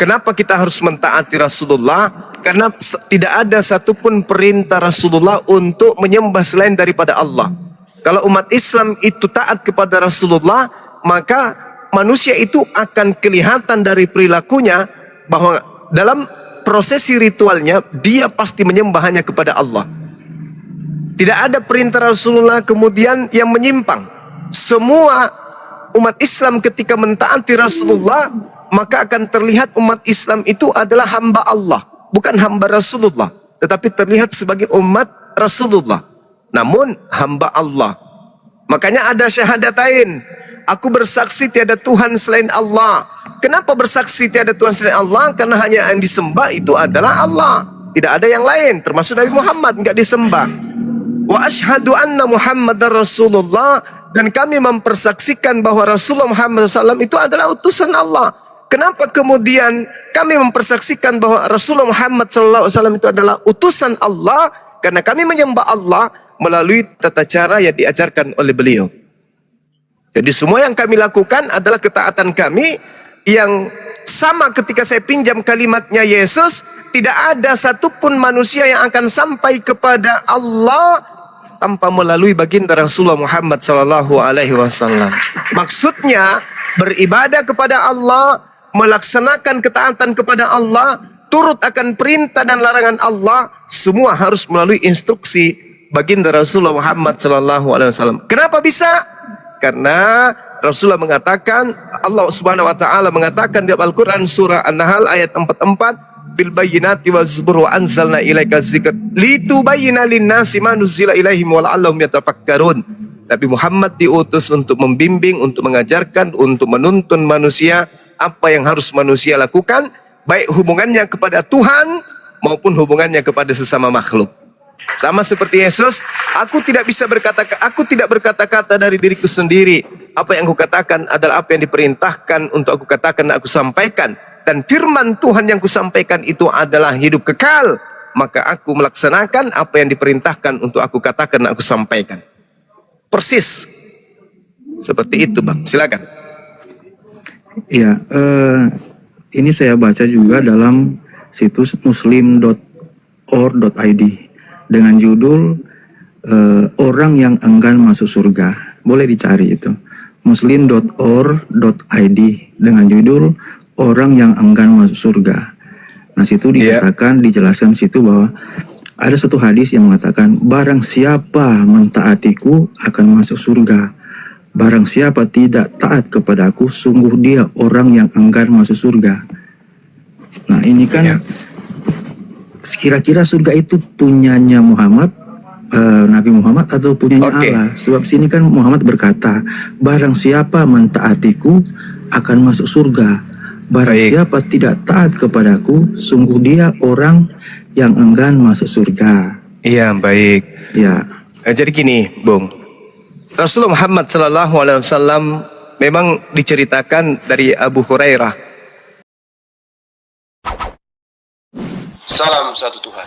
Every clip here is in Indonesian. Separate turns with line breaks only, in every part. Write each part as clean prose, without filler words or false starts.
Kenapa kita harus mentaati Rasulullah? Karena tidak ada satupun perintah Rasulullah untuk menyembah selain daripada Allah. Kalau umat Islam itu taat kepada Rasulullah, maka manusia itu akan kelihatan dari perilakunya bahwa dalam prosesi ritualnya dia pasti menyembah hanya kepada Allah. Tidak ada perintah Rasulullah kemudian yang menyimpang. Semua umat Islam ketika mentaati Rasulullah, maka akan terlihat umat Islam itu adalah hamba Allah, bukan hamba Rasulullah, tetapi terlihat sebagai umat Rasulullah, namun hamba Allah. Makanya ada syahadatain, aku bersaksi tiada Tuhan selain Allah. Kenapa bersaksi tiada Tuhan selain Allah? Karena hanya yang disembah itu adalah Allah, tidak ada yang lain, termasuk Nabi Muhammad enggak disembah. Wa asyhadu anna Muhammadar Rasulullah, dan kami mempersaksikan bahwa Rasulullah Muhammad SAW itu adalah utusan Allah. Kenapa kemudian kami mempersaksikan bahwa Rasulullah Muhammad SAW itu adalah utusan Allah? Karena kami menyembah Allah melalui tata cara yang diajarkan oleh beliau. Jadi semua yang kami lakukan adalah ketaatan kami yang sama. Ketika saya pinjam kalimatnya Yesus, tidak ada satupun manusia yang akan sampai kepada Allah tanpa melalui baginda Rasulullah Muhammad SAW. Maksudnya beribadah kepada Allah, melaksanakan ketaatan kepada Allah, turut akan perintah dan larangan Allah, semua harus melalui instruksi baginda Rasulullah Muhammad SAW. Kenapa bisa? Karena Rasulullah mengatakan, Allah Subhanahu wa taala mengatakan di Al-Qur'an surah An-Nahl ayat 44, bil bayyinati waz-zubur wa anzalna ilaika dzikra litubayyana lin-nasi ma nuzila ilaihim wa la'allahum yatafakkarun. Nabi Muhammad diutus untuk membimbing, untuk mengajarkan, untuk menuntun manusia apa yang harus manusia lakukan, baik hubungannya kepada Tuhan maupun hubungannya kepada sesama makhluk. Sama seperti Yesus, aku tidak berkata-kata dari diriku sendiri. Apa yang aku katakan adalah apa yang diperintahkan untuk aku katakan dan aku sampaikan. Dan firman Tuhan yang kusampaikan itu adalah hidup kekal. Maka aku melaksanakan apa yang diperintahkan untuk aku katakan dan aku sampaikan. Persis seperti itu, Bang. Silakan.
Ya, ini saya baca juga dalam situs muslim.or.id dengan judul orang yang enggan masuk surga. Boleh dicari itu. muslim.or.id dengan judul orang yang enggan masuk surga. Nah, situ dikatakan, dijelaskan situ bahwa ada satu hadis yang mengatakan, barang siapa mentaatiku akan masuk surga. Barang siapa tidak taat kepadaku, sungguh dia orang yang enggan masuk surga. Nah, ini kan kira-kira surga itu punyanya Muhammad, Nabi Muhammad, atau punyanya Allah? Sebab sini kan Muhammad berkata, barang siapa mentaatiku akan masuk surga. Barang siapa tidak taat kepadaku, sungguh dia orang yang enggan masuk surga.
Iya, baik.
Ya.
Jadi gini, Bung. Rasulullah Muhammad SAW memang diceritakan dari Abu Hurairah. Salam satu Tuhan.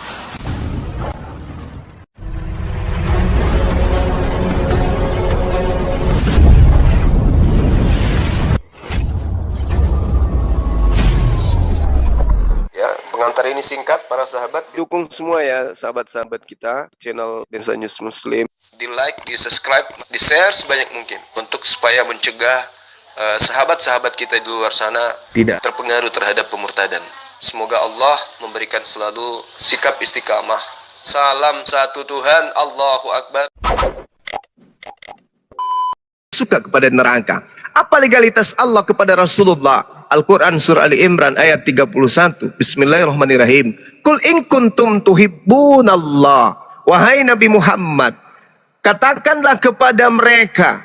Ya, pengantar ini singkat, para sahabat. Dukung semua ya, sahabat-sahabat kita, channel Densa News Muslim. Di like, di subscribe, di share sebanyak mungkin untuk supaya mencegah sahabat-sahabat kita di luar sana tidak terpengaruh terhadap pemurtadan. Semoga Allah memberikan selalu sikap istiqamah. Salam satu Tuhan, Allahu Akbar. Suka kepada neraka. Apa legalitas Allah kepada Rasulullah? Al-Quran surah Ali Imran ayat 31. Bismillahirrahmanirrahim. Kul in kuntum tuhibbunallah. Wahai Nabi Muhammad, katakanlah kepada mereka,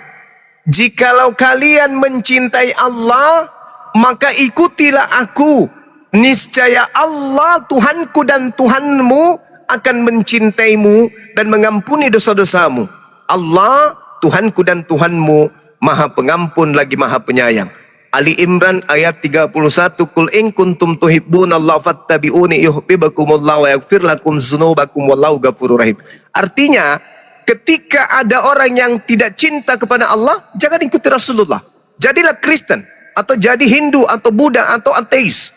jikalau kalian mencintai Allah, maka ikutilah aku. Niscaya Allah Tuhanku dan Tuhanmu akan mencintaimu dan mengampuni dosa-dosamu. Allah Tuhanku dan Tuhanmu Maha Pengampun lagi Maha Penyayang. Ali Imran ayat 31. Kul in kuntum tuhibbunallaha fattabi'uni yuhibbukumullahu wa yaghfir lakum dzunubakum wallahu ghafurur rahim. Artinya, ketika ada orang yang tidak cinta kepada Allah, jangan ikuti Rasulullah. Jadilah Kristen, atau jadi Hindu, atau Buddha, atau ateis.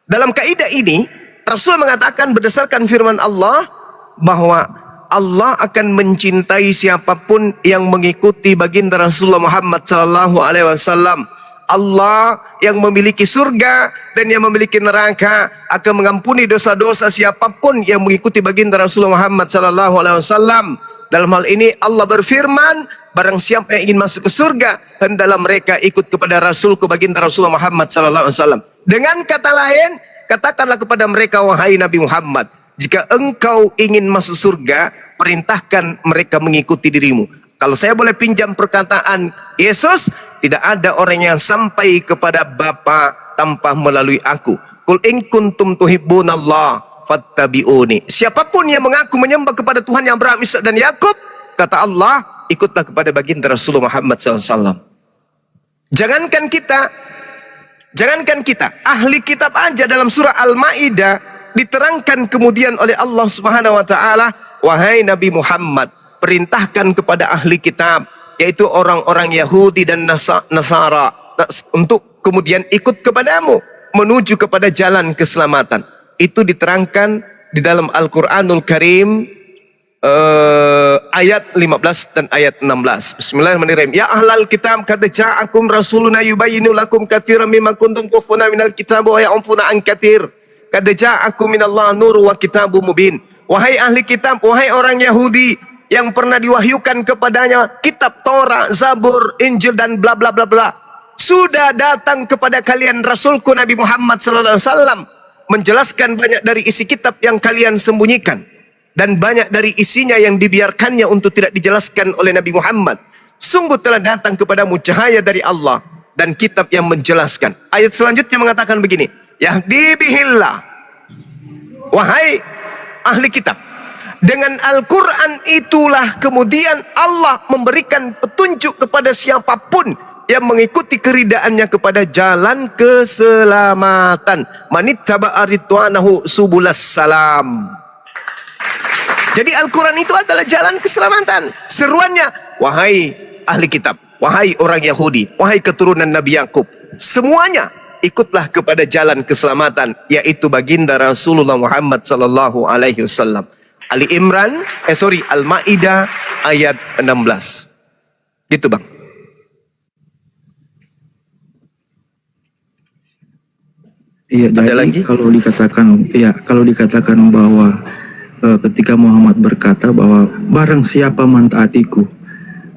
Dalam kaidah ini, Rasul mengatakan berdasarkan firman Allah bahwa Allah akan mencintai siapapun yang mengikuti baginda Rasulullah Muhammad sallallahu alaihi wasallam. Allah yang memiliki surga dan yang memiliki neraka akan mengampuni dosa-dosa siapapun yang mengikuti baginda Rasulullah Muhammad sallallahu alaihi wasallam. Dalam hal ini Allah berfirman, barang siapa yang ingin masuk ke surga, hendaklah mereka ikut kepada Rasulku baginda Rasulullah Muhammad sallallahu alaihi wasallam. Dengan kata lain, katakanlah kepada mereka, wahai Nabi Muhammad, jika engkau ingin masuk surga, perintahkan mereka mengikuti dirimu. Kalau saya boleh pinjam perkataan Yesus, tidak ada orang yang sampai kepada Bapa tanpa melalui aku. Qul in kuntum tuhibbunallah fattabi'uni. Siapapun yang mengaku menyembah kepada Tuhan yang Abraham, Ishak dan Yakub, kata Allah, ikutlah kepada baginda Rasulullah Muhammad SAW. Jangankan kita, ahli kitab aja dalam surah Al-Maidah diterangkan kemudian oleh Allah Subhanahu wa taala, wahai Nabi Muhammad, perintahkan kepada ahli kitab, yaitu orang-orang Yahudi dan Nasara, untuk kemudian ikut kepadamu menuju kepada jalan keselamatan. Itu diterangkan di dalam Al-Qur'anul Karim ayat 15 dan ayat 16. Bismillahirrahmanirrahim. Ya ahlal kitab, qad ja'akum rasuluna yubayyinu lakum katsiran mimma kuntum tukhfuna minal kitab wa ya'funa an katsir. Qad ja'akum minallahi nur wa kitabum mubin. Wahai ahli kitab, wahai orang Yahudi yang pernah diwahyukan kepadanya kitab Taurat, Zabur, Injil dan bla bla bla bla. Sudah datang kepada kalian Rasulku Nabi Muhammad sallallahu alaihi wasallam menjelaskan banyak dari isi kitab yang kalian sembunyikan, dan banyak dari isinya yang dibiarkannya untuk tidak dijelaskan oleh Nabi Muhammad. Sungguh telah datang kepadamu cahaya dari Allah dan kitab yang menjelaskan. Ayat selanjutnya mengatakan begini, Yahdi bihillah, wahai ahli kitab, dengan Al-Quran itulah kemudian Allah memberikan petunjuk kepada siapapun yang mengikuti keridaannya kepada jalan keselamatan. Manittaba'a ridwanahu subulas salam. Jadi Al-Quran itu adalah jalan keselamatan. Seruannya, wahai ahli kitab, wahai orang Yahudi, wahai keturunan Nabi Yakub, semuanya ikutlah kepada jalan keselamatan, yaitu baginda Rasulullah Muhammad sallallahu alaihi wasallam. Al-Maidah ayat 16. Gitu, Bang.
Iya,
Ada
jadi
lagi?
kalau dikatakan bahwa ketika Muhammad berkata bahwa barang siapa mentaatiku,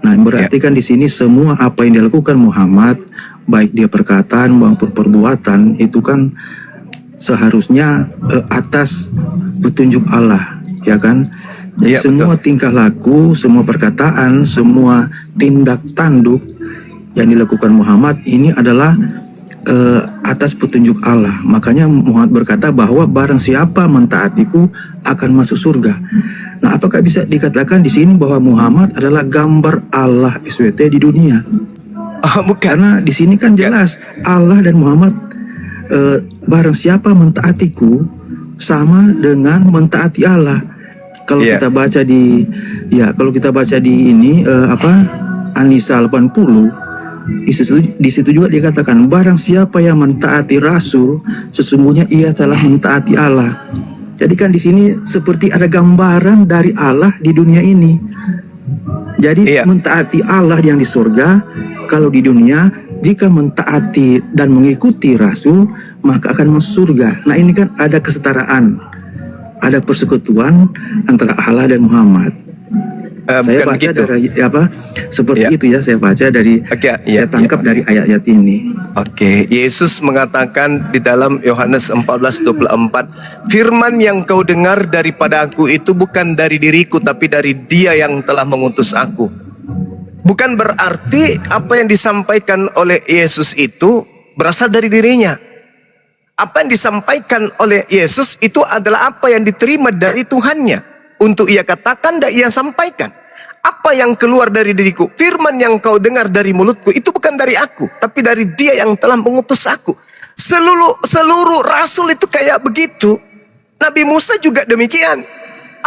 nah berarti kan di sini semua apa yang dilakukan Muhammad, baik dia perkataan maupun perbuatan, itu kan seharusnya atas petunjuk Allah, ya kan? Jadi semua tingkah laku, semua perkataan, semua tindak tanduk yang dilakukan Muhammad ini adalah atas petunjuk Allah. Makanya Muhammad berkata bahwa barang siapa mentaatiku akan masuk surga. Nah, apakah bisa dikatakan di sini bahwa Muhammad adalah gambar Allah SWT di dunia?
Bukan.
Karena di sini kan jelas Allah dan Muhammad, barang siapa mentaatiku sama dengan mentaati Allah. Kalau kita baca di ini An-Nisa 80, di situ juga dikatakan barang siapa yang mentaati Rasul, sesungguhnya ia telah mentaati Allah. Jadi kan di sini seperti ada gambaran dari Allah di dunia ini. Jadi mentaati Allah yang di surga, kalau di dunia jika mentaati dan mengikuti Rasul maka akan masuk surga. Nah, ini kan ada kesetaraan, ada persekutuan antara Allah dan Muhammad. Saya baca gitu. Dari seperti itu ya, saya baca dari saya tangkap dari ayat-ayat ini.
Yesus mengatakan di dalam Yohanes 14:24, firman yang kau dengar daripada aku itu bukan dari diriku, tapi dari Dia yang telah mengutus aku. Bukan berarti apa yang disampaikan oleh Yesus itu berasal dari dirinya. Apa yang disampaikan oleh Yesus itu adalah apa yang diterima dari Tuhannya. Untuk ia katakan dan ia sampaikan. Apa yang keluar dari diriku, firman yang kau dengar dari mulutku, itu bukan dari aku, tapi dari Dia yang telah mengutus aku. Seluruh rasul itu kayak begitu. Nabi Musa juga demikian.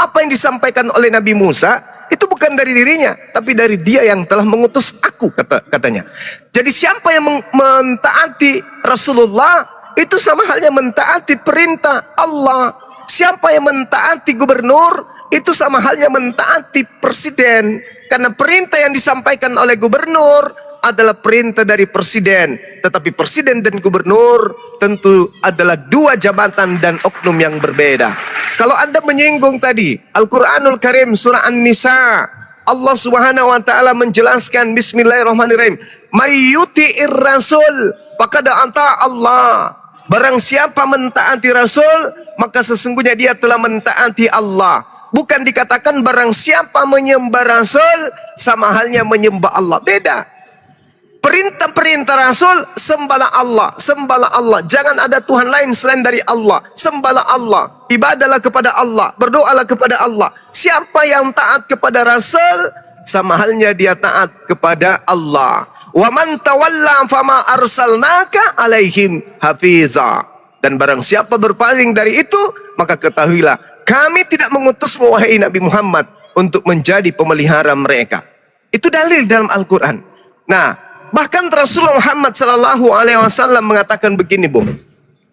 Apa yang disampaikan oleh Nabi Musa itu bukan dari dirinya, tapi dari Dia yang telah mengutus aku, katanya. Jadi siapa yang mentaati Rasulullah, itu sama halnya mentaati perintah Allah. Siapa yang mentaati gubernur, itu sama halnya mentaati presiden. Karena perintah yang disampaikan oleh gubernur adalah perintah dari presiden. Tetapi presiden dan gubernur tentu adalah dua jabatan dan oknum yang berbeda. Kalau Anda menyinggung tadi Al-Quranul Karim surah An-Nisa, Allah Subhanahu wa taala menjelaskan, bismillahirrahmanirrahim, mayyuti'ir rasul faqad ata Allah. Barang siapa mentaati Rasul, maka sesungguhnya dia telah mentaati Allah. Bukan dikatakan barang siapa menyembah Rasul sama halnya menyembah Allah. Beda. Perintah-perintah Rasul, sembahlah Allah, sembahlah Allah. Jangan ada Tuhan lain selain dari Allah. Sembahlah Allah, ibadahlah kepada Allah, berdoalah kepada Allah. Siapa yang taat kepada Rasul, sama halnya dia taat kepada Allah. Wa man tawalla fama arsalnaka alaihim hafiza. Dan barang siapa berpaling dari itu, maka ketahuilah kami tidak mengutusmu wahai Nabi Muhammad untuk menjadi pemelihara mereka. Itu dalil dalam Al-Quran. Nah, bahkan Rasulullah Muhammad SAW mengatakan begini, Bu.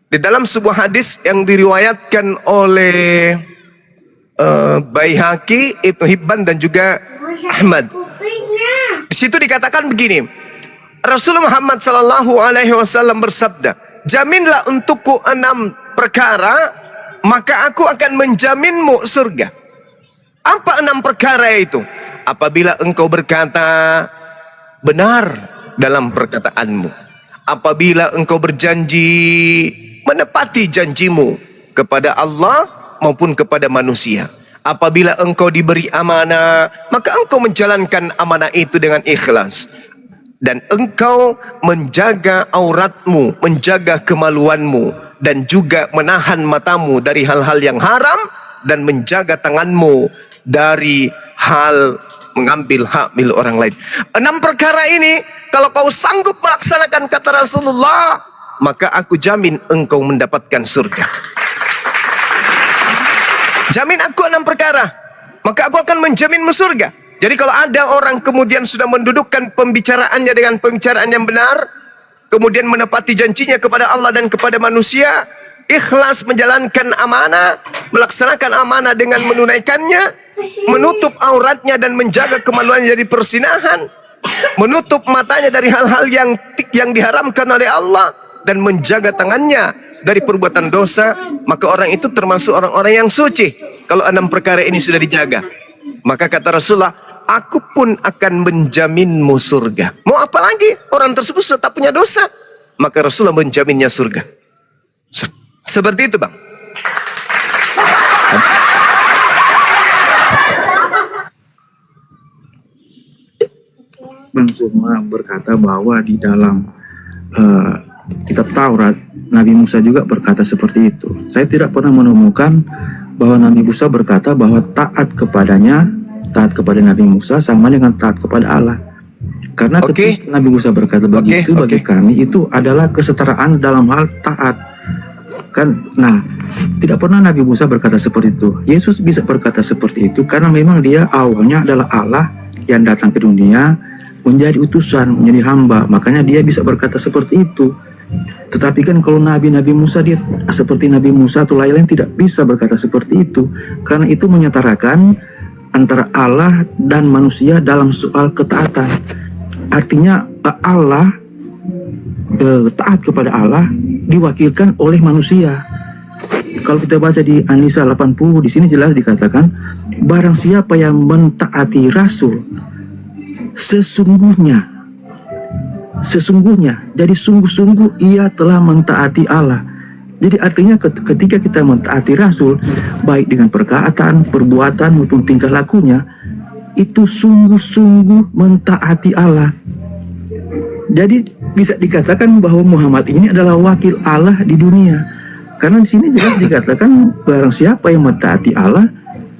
Di dalam sebuah hadis yang diriwayatkan oleh Baihaqi, Ibnu Hibban dan juga Ahmad. Di situ dikatakan begini. Rasulullah Muhammad SAW bersabda, jaminlah untukku 6 perkara, maka aku akan menjaminmu surga. Apa 6 perkara itu? Apabila engkau berkata benar dalam perkataanmu, apabila engkau berjanji menepati janjimu kepada Allah maupun kepada manusia, apabila engkau diberi amanah, maka engkau menjalankan amanah itu dengan ikhlas. Dan engkau menjaga auratmu, menjaga kemaluanmu, dan juga menahan matamu dari hal-hal yang haram, dan menjaga tanganmu dari hal mengambil hak milik orang lain. 6 perkara ini, kalau kau sanggup melaksanakan kata Rasulullah, maka aku jamin engkau mendapatkan surga. Jamin aku 6 perkara, maka aku akan menjaminmu surga. Jadi kalau ada orang kemudian sudah mendudukkan pembicaraannya dengan pembicaraan yang benar, kemudian menepati janjinya kepada Allah dan kepada manusia, ikhlas menjalankan amanah, melaksanakan amanah dengan menunaikannya, menutup auratnya dan menjaga kemaluannya dari persinahan, menutup matanya dari hal-hal yang diharamkan oleh Allah, dan menjaga tangannya dari perbuatan dosa, maka orang itu termasuk orang-orang yang suci. Kalau 6 perkara ini sudah dijaga, maka kata Rasulullah, aku pun akan menjaminmu surga. Mau apa lagi? Orang tersebut sudah tak punya dosa, maka Rasulullah menjaminnya surga. Seperti itu, Bang.
Bang Suma berkata bahwa di dalam kitab Taurat, Nabi Musa juga berkata seperti itu. Saya tidak pernah menemukan bahwa Nabi Musa berkata bahwa taat kepadanya, taat kepada Nabi Musa sama dengan taat kepada Allah. Karena ketika Nabi Musa berkata begitu, bagi kami itu adalah kesetaraan dalam hal taat. Kan, nah, tidak pernah Nabi Musa berkata seperti itu. Yesus bisa berkata seperti itu karena memang dia awalnya adalah Allah yang datang ke dunia, menjadi utusan, menjadi hamba. Makanya dia bisa berkata seperti itu. Tetapi kan kalau Nabi Musa, dia seperti Nabi Musa atau lain-lain tidak bisa berkata seperti itu. Karena itu menyetarakan antara Allah dan manusia dalam soal ketaatan. Artinya Allah, taat kepada Allah diwakilkan oleh manusia. Kalau kita baca di An-Nisa 80, di sini jelas dikatakan, barang siapa yang mentaati Rasul, sesungguhnya, jadi sungguh-sungguh ia telah mentaati Allah. Jadi artinya ketika kita mentaati Rasul, baik dengan perkataan, perbuatan maupun tingkah lakunya, itu sungguh-sungguh mentaati Allah. Jadi bisa dikatakan bahwa Muhammad ini adalah wakil Allah di dunia. Karena di sini jelas dikatakan barang siapa yang mentaati Allah,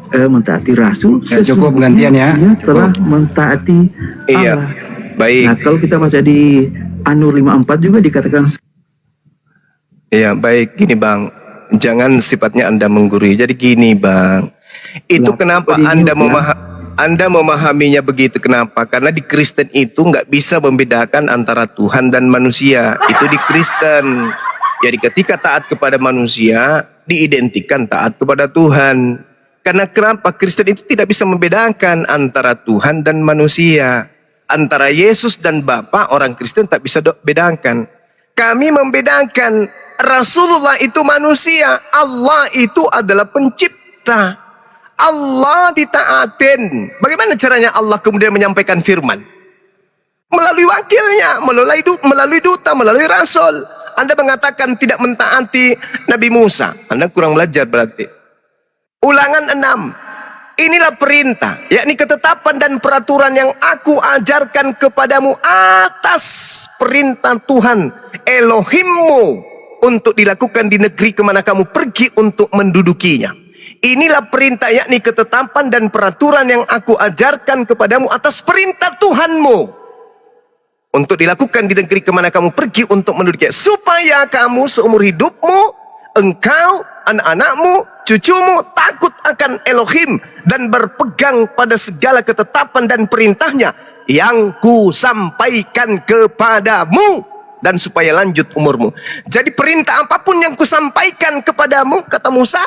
mentaati Rasul,
cukup gantian ya.
Dia telah mentaati Allah.
Baik.
Nah, kalau kita baca di An-Nur 54 juga dikatakan.
Iya, baik. Gini, Bang. Jangan sifatnya Anda menggurui. Jadi gini, Bang. Itu kenapa Anda memahaminya begitu. Kenapa? Karena di Kristen itu nggak bisa membedakan antara Tuhan dan manusia. Itu di Kristen. Jadi ketika taat kepada manusia, diidentikan taat kepada Tuhan. Karena kenapa? Kristen itu tidak bisa membedakan antara Tuhan dan manusia. Antara Yesus dan Bapa, orang Kristen tak bisa bedakan. Kami membedakan, Rasulullah itu manusia, Allah itu adalah pencipta. Allah ditaatin. Bagaimana caranya Allah kemudian menyampaikan firman? Melalui wakilnya, melalui duta, melalui rasul. Anda mengatakan tidak mentaati Nabi Musa, Anda kurang belajar berarti. Ulangan 6. Inilah perintah, yakni ketetapan dan peraturan yang aku ajarkan kepadamu atas perintah Tuhan Elohimmu untuk dilakukan di negeri kemana kamu pergi untuk mendudukinya. Inilah perintah, yakni ketetapan dan peraturan yang aku ajarkan kepadamu atas perintah Tuhanmu untuk dilakukan di negeri kemana kamu pergi untuk mendudukinya, supaya kamu seumur hidupmu, engkau, anak-anakmu, cucumu takut akan Elohim dan berpegang pada segala ketetapan dan perintahnya yang ku sampaikan kepadamu, dan supaya lanjut umurmu. Jadi perintah apapun yang ku sampaikan kepadamu, kata Musa,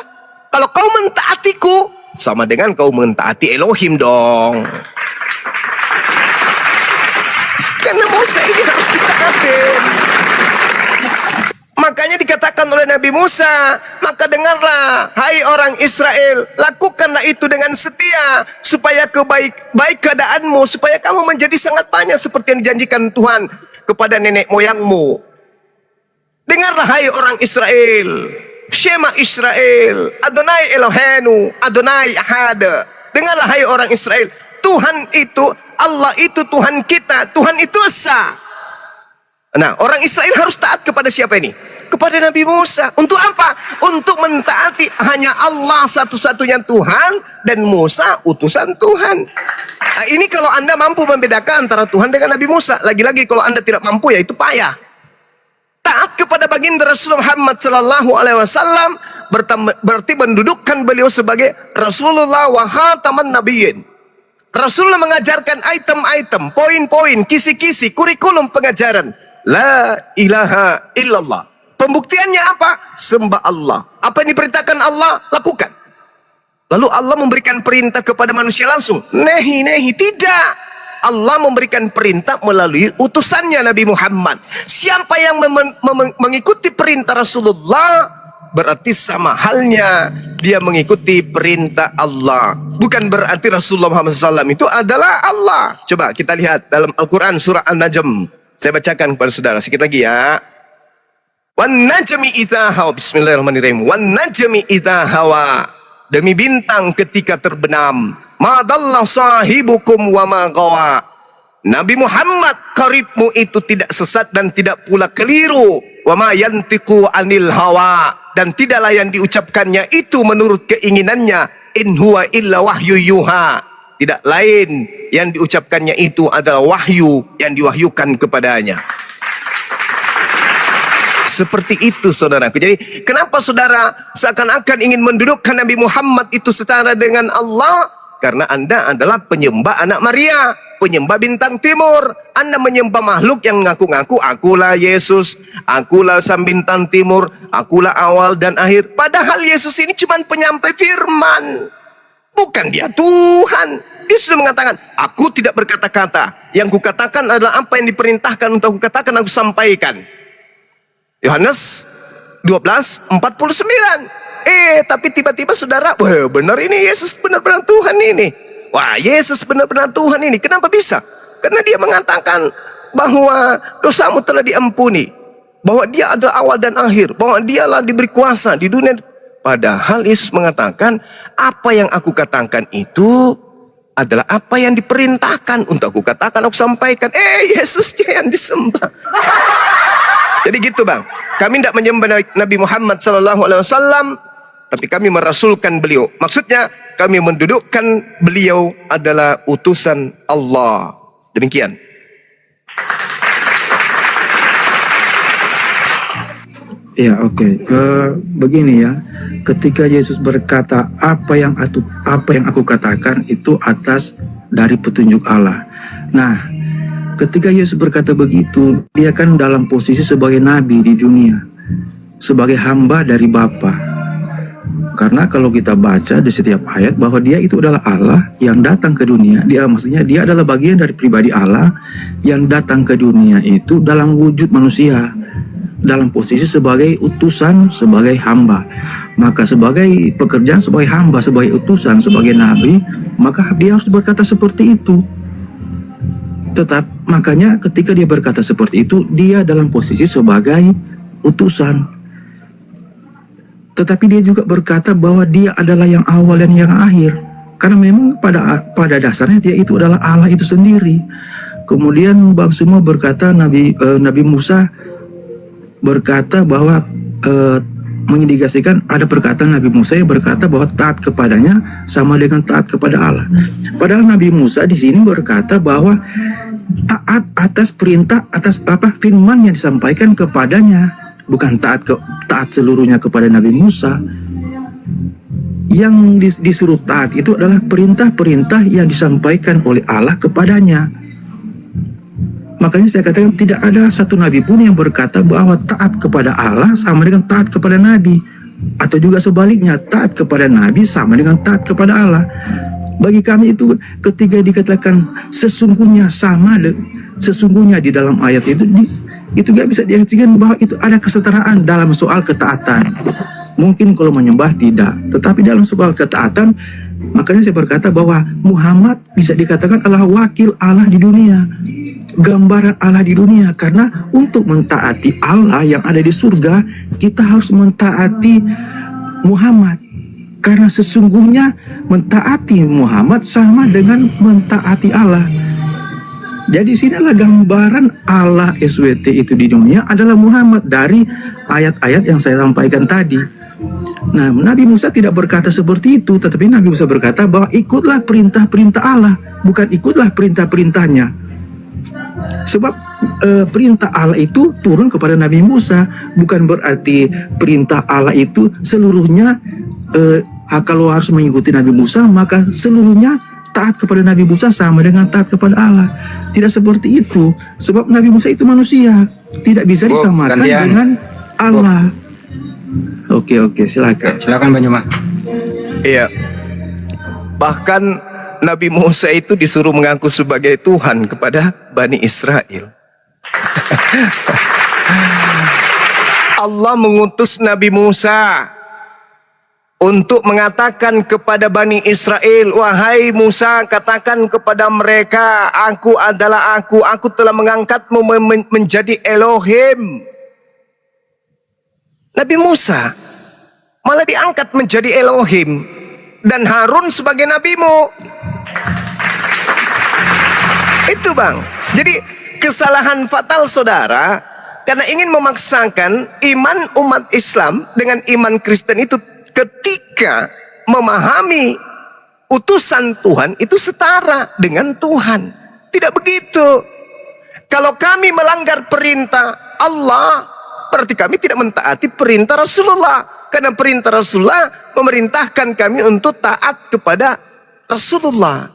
kalau kau mentaatiku, sama dengan kau mentaati Elohim dong. Karena Musa ini harus ditaatin. Makanya dikatakan oleh Nabi Musa, maka dengarlah, hai orang Israel, lakukanlah itu dengan setia, supaya baik keadaanmu, supaya kamu menjadi sangat banyak seperti yang dijanjikan Tuhan kepada nenek moyangmu. Dengarlah, hai orang Israel, Shema Israel, Adonai Elohenu, Adonai Ahad. Dengarlah, hai orang Israel, Tuhan itu, Allah itu Tuhan kita, Tuhan itu esa. Nah, orang Israel harus taat kepada siapa ini? Kepada Nabi Musa. Untuk apa? Untuk mentaati hanya Allah satu-satunya Tuhan, dan Musa utusan Tuhan. Nah, ini kalau Anda mampu membedakan antara Tuhan dengan Nabi Musa. Lagi-lagi kalau Anda tidak mampu, ya itu payah. Taat kepada baginda Rasulullah Muhammad sallallahu alaihi wasallam berarti mendudukkan beliau sebagai Rasulullah wa khataman nabiyyin. Rasulullah mengajarkan item-item, poin-poin, kisi-kisi, kurikulum pengajaran. La ilaha illallah. Pembuktiannya apa? Sembah Allah. Apa yang diperintahkan Allah, lakukan. Lalu Allah memberikan perintah kepada manusia langsung. Nehi. Tidak. Allah memberikan perintah melalui utusannya Nabi Muhammad. Siapa yang mengikuti perintah Rasulullah, berarti sama halnya dia mengikuti perintah Allah. Bukan berarti Rasulullah Muhammad SAW itu adalah Allah. Coba kita lihat dalam Al-Quran surah An-Najm. Saya bacakan kepada saudara sedikit lagi ya. Wan najmi idza hawa. Bismillahirrahmanirrahim. Wan najmi idza hawa. Demi bintang ketika terbenam. Ma dalla sahibukum wa ma gawa. Nabi Muhammad karibmu itu tidak sesat dan tidak pula keliru. Wa ma yantiqu anil hawa. Dan tidaklah yang diucapkannya itu menurut keinginannya. In huwa illa wahyu yuha. Tidak lain yang diucapkannya itu adalah wahyu yang diwahyukan kepadanya. Seperti itu saudaraku. Jadi kenapa saudara seakan-akan ingin mendudukkan Nabi Muhammad itu setara dengan Allah? Karena Anda adalah penyembah anak Maria, penyembah bintang timur. Anda menyembah makhluk yang mengaku-ngaku akulah Yesus, akulah sang bintang timur, akulah awal dan akhir. Padahal Yesus ini cuma penyampai firman. Bukan dia Tuhan. Dia sudah mengatakan, aku tidak berkata-kata. Yang kukatakan adalah apa yang diperintahkan untuk aku katakan, aku sampaikan. Yohanes 12:49. Tapi tiba-tiba saudara, wah benar ini Yesus benar-benar Tuhan ini. Wah Yesus benar-benar Tuhan ini. Kenapa bisa? Karena dia mengatakan bahwa dosamu telah diampuni. Bahwa dia adalah awal dan akhir. Bahwa dialah diberi kuasa di dunia. Padahal Yesus mengatakan, apa yang aku katakan itu adalah apa yang diperintahkan untuk aku katakan, aku sampaikan. Yesus yang disembah. Jadi gitu bang, kami tidak menyembah Nabi Muhammad SAW, tapi kami merasulkan beliau. Maksudnya kami mendudukkan beliau adalah utusan Allah. Demikian.
Ya oke. Begini ya, ketika Yesus berkata apa yang aku katakan itu atas dari petunjuk Allah. Nah, ketika Yesus berkata begitu, dia kan dalam posisi sebagai nabi di dunia. sebagai hamba dari Bapa. Karena kalau kita baca di setiap ayat bahwa dia itu adalah Allah yang datang ke dunia, maksudnya dia adalah bagian dari pribadi Allah yang datang ke dunia itu dalam wujud manusia, dalam posisi sebagai utusan, sebagai hamba. Maka sebagai pekerjaan, sebagai hamba, sebagai utusan, sebagai nabi, maka dia harus berkata seperti itu. Makanya ketika dia berkata seperti itu, dia dalam posisi sebagai utusan. Tetapi dia juga berkata bahwa dia adalah yang awal dan yang akhir. Karena memang pada dasarnya dia itu adalah Allah itu sendiri. Kemudian Bang Sumo berkata, Nabi Musa berkata bahwa mengindikasikan ada perkataan Nabi Musa yang berkata bahwa taat kepadanya sama dengan taat kepada Allah. Padahal Nabi Musa di sini berkata bahwa taat atas perintah, atas firman yang disampaikan kepadanya, bukan taat seluruhnya kepada Nabi Musa. Yang disuruh taat itu adalah perintah-perintah yang disampaikan oleh Allah kepadanya. Makanya saya katakan tidak ada satu nabi pun yang berkata bahwa taat kepada Allah sama dengan taat kepada nabi, atau juga sebaliknya, taat kepada nabi sama dengan taat kepada Allah. Bagi kami itu ketika dikatakan sesungguhnya sesungguhnya di dalam ayat itu gak bisa diartikan bahwa itu ada kesetaraan dalam soal ketaatan. Mungkin kalau menyembah tidak, tetapi dalam soal ketaatan, makanya saya berkata bahwa Muhammad bisa dikatakan adalah wakil Allah di dunia, gambaran Allah di dunia. Karena untuk mentaati Allah yang ada di surga, kita harus mentaati Muhammad. Karena sesungguhnya mentaati Muhammad sama dengan mentaati Allah. Jadi sinilah gambaran Allah SWT itu di dunia adalah Muhammad dari ayat-ayat yang saya sampaikan tadi. Nah, Nabi Musa tidak berkata seperti itu, tetapi Nabi Musa berkata bahwa ikutlah perintah-perintah Allah, bukan ikutlah perintah-perintahnya. Sebab perintah Allah itu turun kepada Nabi Musa, bukan berarti perintah Allah itu seluruhnya kalau harus mengikuti Nabi Musa maka seluruhnya taat kepada Nabi Musa sama dengan taat kepada Allah. Tidak seperti itu. Sebab Nabi Musa itu manusia, tidak bisa disamakan dengan Allah. Oke, silakan.
Silakan Bang Juma.
Iya. Bahkan Nabi Musa itu disuruh mengaku sebagai Tuhan kepada Bani Israel. Allah mengutus Nabi Musa untuk mengatakan kepada Bani Israel, wahai Musa, katakan kepada mereka, aku adalah aku telah mengangkatmu menjadi Elohim. Nabi Musa malah diangkat menjadi Elohim dan Harun sebagai nabimu. Itu Bang. Jadi kesalahan fatal saudara, karena ingin memaksakan iman umat Islam dengan iman Kristen itu ketika memahami utusan Tuhan itu setara dengan Tuhan. Tidak begitu. Kalau kami melanggar perintah Allah, berarti kami tidak mentaati perintah Rasulullah. Karena perintah Rasulullah memerintahkan kami untuk taat kepada Rasulullah,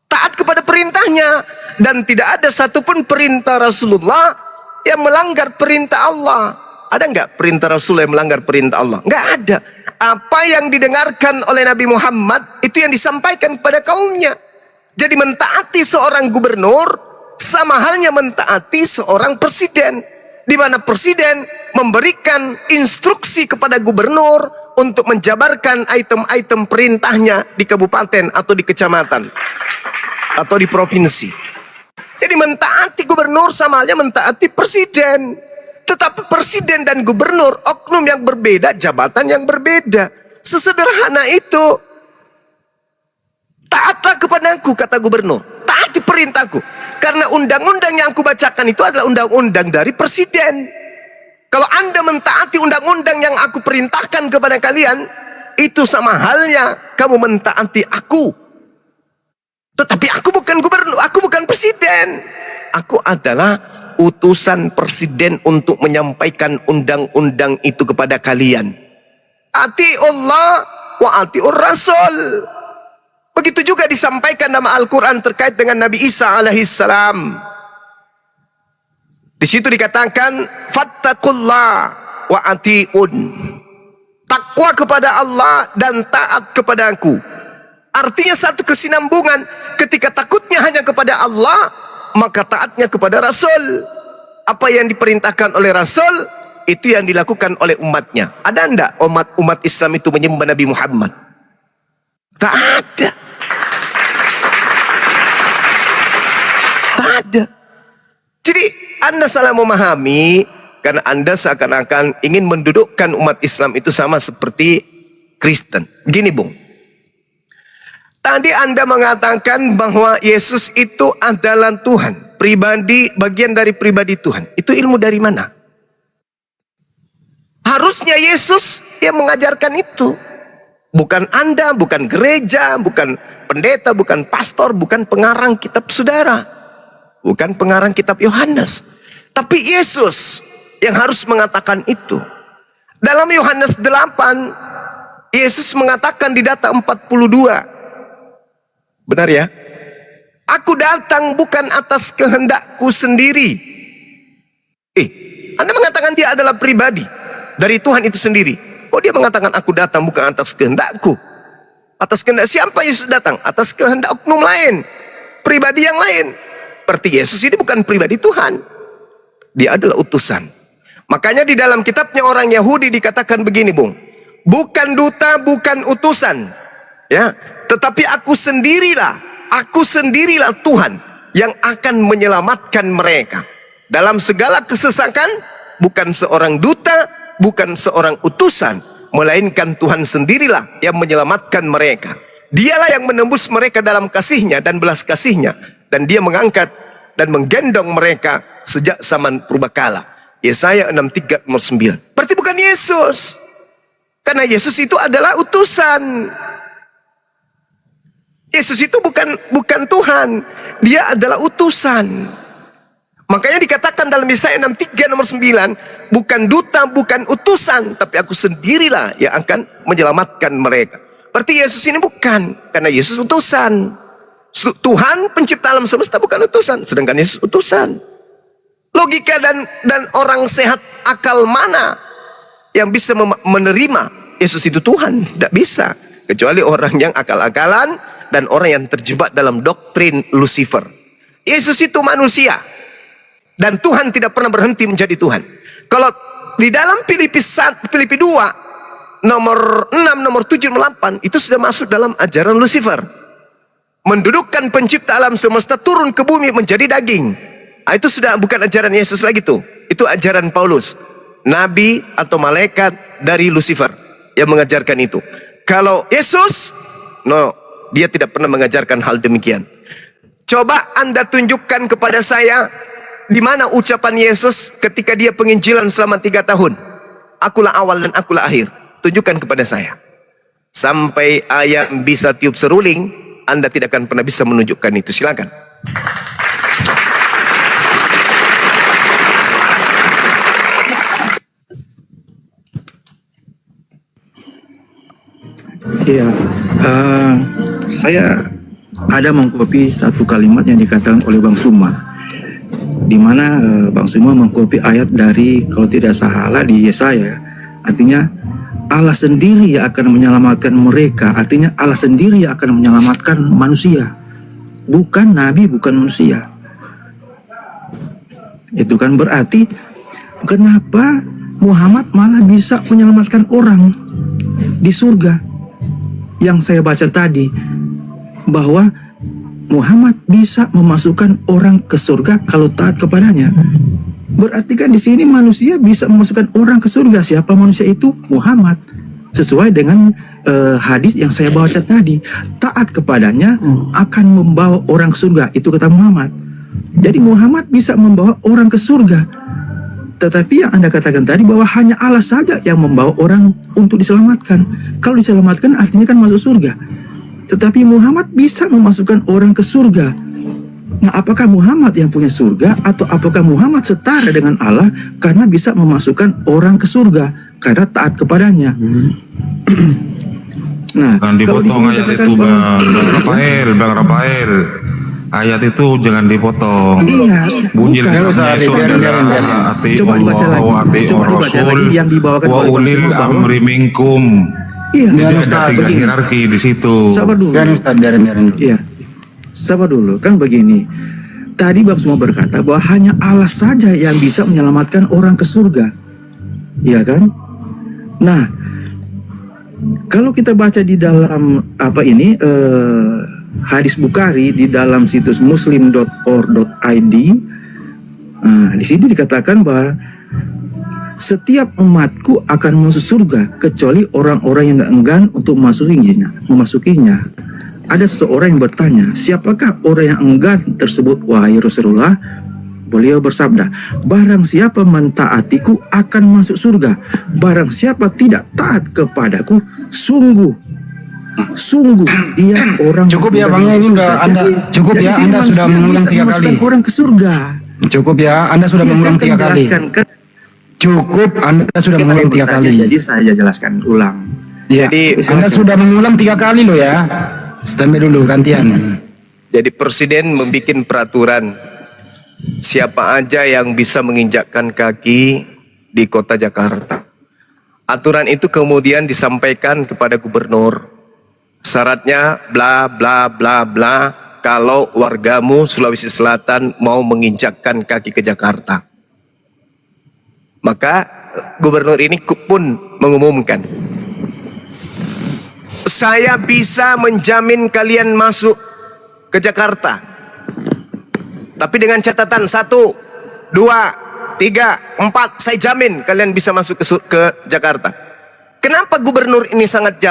taat kepada perintahnya. Dan tidak ada satupun perintah Rasulullah yang melanggar perintah Allah. Ada nggak perintah Rasulullah yang melanggar perintah Allah? Nggak ada. Apa yang didengarkan oleh Nabi Muhammad itu yang disampaikan kepada kaumnya. Jadi mentaati seorang gubernur sama halnya mentaati seorang presiden, di mana presiden memberikan instruksi kepada gubernur untuk menjabarkan item-item perintahnya di kabupaten atau di kecamatan atau di provinsi. Jadi mentaati gubernur sama halnya mentaati presiden. Tetapi presiden dan gubernur oknum yang berbeda, jabatan yang berbeda. Sesederhana itu. Taatlah kepadaku, kata gubernur. Taati perintahku. Karena undang-undang yang aku bacakan itu adalah undang-undang dari presiden. Kalau Anda mentaati undang-undang yang aku perintahkan kepada kalian, itu sama halnya kamu mentaati aku. Tetapi aku bukan gubernur, aku bukan presiden. Aku adalah utusan presiden untuk menyampaikan undang-undang itu kepada kalian. Ati'ullah wa ati'ur rasul. Begitu juga disampaikan nama Al-Quran terkait dengan Nabi Isa alaihissalam. Di situ dikatakan fattaqullah wa atiun. Takwa kepada Allah dan taat kepada aku. Artinya satu kesinambungan. Ketika takutnya hanya kepada Allah, maka taatnya kepada Rasul. Apa yang diperintahkan oleh Rasul, itu yang dilakukan oleh umatnya. Ada enggak umat Islam itu menyembah Nabi Muhammad? Tak ada. Tak ada. Jadi Anda salah memahami, karena Anda seakan-akan ingin mendudukkan umat Islam itu sama seperti Kristen. Gini Bung, tadi Anda mengatakan bahwa Yesus itu adalah Tuhan, pribadi, bagian dari pribadi Tuhan. Itu ilmu dari mana? Harusnya Yesus yang mengajarkan itu. Bukan Anda, bukan gereja, bukan pendeta, bukan pastor, bukan pengarang kitab saudara. Bukan pengarang kitab Yohanes. Tapi Yesus yang harus mengatakan itu. Dalam Yohanes 8, Yesus mengatakan di data 42. Benar ya? Aku datang bukan atas kehendakku sendiri. Anda mengatakan dia adalah pribadi dari Tuhan itu sendiri. Oh, dia mengatakan aku datang bukan atas kehendakku. Atas kehendak siapa Yesus datang? Atas kehendak oknum lain, pribadi yang lain. Berarti Yesus ini bukan pribadi Tuhan. Dia adalah utusan. Makanya di dalam kitabnya orang Yahudi dikatakan begini, Bung. Bukan duta, bukan utusan. Ya, tetapi aku sendirilah Tuhan yang akan menyelamatkan mereka. Dalam segala kesesakan, bukan seorang duta, bukan seorang utusan, melainkan Tuhan sendirilah yang menyelamatkan mereka. Dialah yang menembus mereka dalam kasih-Nya dan belas kasih-Nya. Dan dia mengangkat dan menggendong mereka sejak zaman purbakala. Yesaya 63 nomor 9. Berarti bukan Yesus. Karena Yesus itu adalah utusan. Yesus itu bukan Tuhan. Dia adalah utusan. Makanya dikatakan dalam Yesaya 63 nomor 9, bukan duta, bukan utusan, tapi aku sendirilah yang akan menyelamatkan mereka. Berarti Yesus ini bukan, karena Yesus utusan. Tuhan pencipta alam semesta bukan utusan, sedangkan Yesus utusan. Logika dan orang sehat akal mana yang bisa menerima Yesus itu Tuhan? Tidak bisa, kecuali orang yang akal-akalan dan orang yang terjebak dalam doktrin Lucifer. Yesus itu manusia. Dan Tuhan tidak pernah berhenti menjadi Tuhan. Kalau di dalam Filipi 2, nomor 6, nomor 7, nomor 8, itu sudah masuk dalam ajaran Lucifer. Mendudukkan pencipta alam semesta turun ke bumi menjadi daging. Nah, itu sudah bukan ajaran Yesus lagi tuh. Itu ajaran Paulus. Nabi atau malaikat dari Lucifer yang mengajarkan itu. Kalau Yesus, no, dia tidak pernah mengajarkan hal demikian. Coba Anda tunjukkan kepada saya, di mana ucapan Yesus ketika dia penginjilan selama 3 tahun? Akulah awal dan akulah akhir. Tunjukkan kepada saya. Sampai ayam bisa tiup seruling, Anda tidak akan pernah bisa menunjukkan itu. Silakan.
Iya, saya ada mengkopi satu kalimat yang dikatakan oleh Bang Suma, di mana Bang Suma mengkopi ayat dari, kalau tidak salah, di Yesaya. Artinya Allah sendiri yang akan menyelamatkan mereka. Artinya Allah sendiri yang akan menyelamatkan manusia, bukan nabi, bukan manusia. Itu kan berarti kenapa Muhammad malah bisa menyelamatkan orang di surga? Yang saya baca tadi, bahwa Muhammad bisa memasukkan orang ke surga kalau taat kepadanya. Berarti kan di sini manusia bisa memasukkan orang ke surga. Siapa manusia itu? Muhammad. Sesuai dengan hadis yang saya baca tadi, taat kepadanya akan membawa orang ke surga. Itu kata Muhammad. Jadi Muhammad bisa membawa orang ke surga. Tetapi yang Anda katakan tadi bahwa hanya Allah saja yang membawa orang untuk diselamatkan. Kalau diselamatkan artinya kan masuk surga. Tetapi Muhammad bisa memasukkan orang ke surga. Nah, apakah Muhammad yang punya surga, atau apakah Muhammad setara dengan Allah karena bisa memasukkan orang ke surga karena taat kepadanya? Nah,
jangan dipotong ayat itu, Bang Rafael. ayat itu jangan dipotong.
Iya,
Bunyi
bukan.
lengkapnya itu adalah ati
Coba dibaca
Allah wa
lagi.
ati
Coba dibaca
Rasul
lagi yang dibawakan
wa
oleh
ulil
Rasulullah bahwa-
amri minkum.
Iya,
Jadi ada
Ustaz,
3
begini.
hierarki di situ.
Sabar dulu.
biarin.
Iya, sabar dulu. Kan begini. Tadi Bapak semua berkata bahwa hanya Allah saja yang bisa menyelamatkan orang ke surga. Iya kan? Nah, kalau kita baca di dalam hadis Bukhari di dalam situs muslim.or.id, di sini dikatakan bahwa setiap umatku akan masuk surga kecuali orang-orang yang enggan untuk memasukinya. Ada seseorang yang bertanya, siapakah orang yang enggan tersebut, wahai Rasulullah? Beliau bersabda, barang siapa mentaatiku akan masuk surga. Barang siapa tidak taat kepadaku, sungguh dia orang
Cukup ya,
yang
Bang,
masuk
ini
surga.
udah Anda cukup
Jadi
ya,
sini
Anda sudah
manusia
mengulang
bisa
3
memasukkan
kali.
orang ke surga.
Cukup ya, Anda sudah
Iya,
mengulang
saya
3
akan
kali.
jelaskan, kan?
Cukup, Anda sudah
Kita
mengulang 3
bertanya,
kali.
Jadi saya jelaskan ulang.
Ya,
Jadi,
Anda sudah mengulang 3 kali loh ya. Standby dulu gantian.
Jadi presiden membuat peraturan siapa aja yang bisa menginjakkan kaki di kota Jakarta. Aturan itu kemudian disampaikan kepada gubernur. Syaratnya bla bla bla bla kalau wargamu Sulawesi Selatan mau menginjakkan kaki ke Jakarta. Maka gubernur ini pun mengumumkan, saya bisa menjamin kalian masuk ke Jakarta. Tapi dengan catatan 1, 2, 3, 4, saya jamin kalian bisa masuk ke Jakarta. Kenapa gubernur ini sangat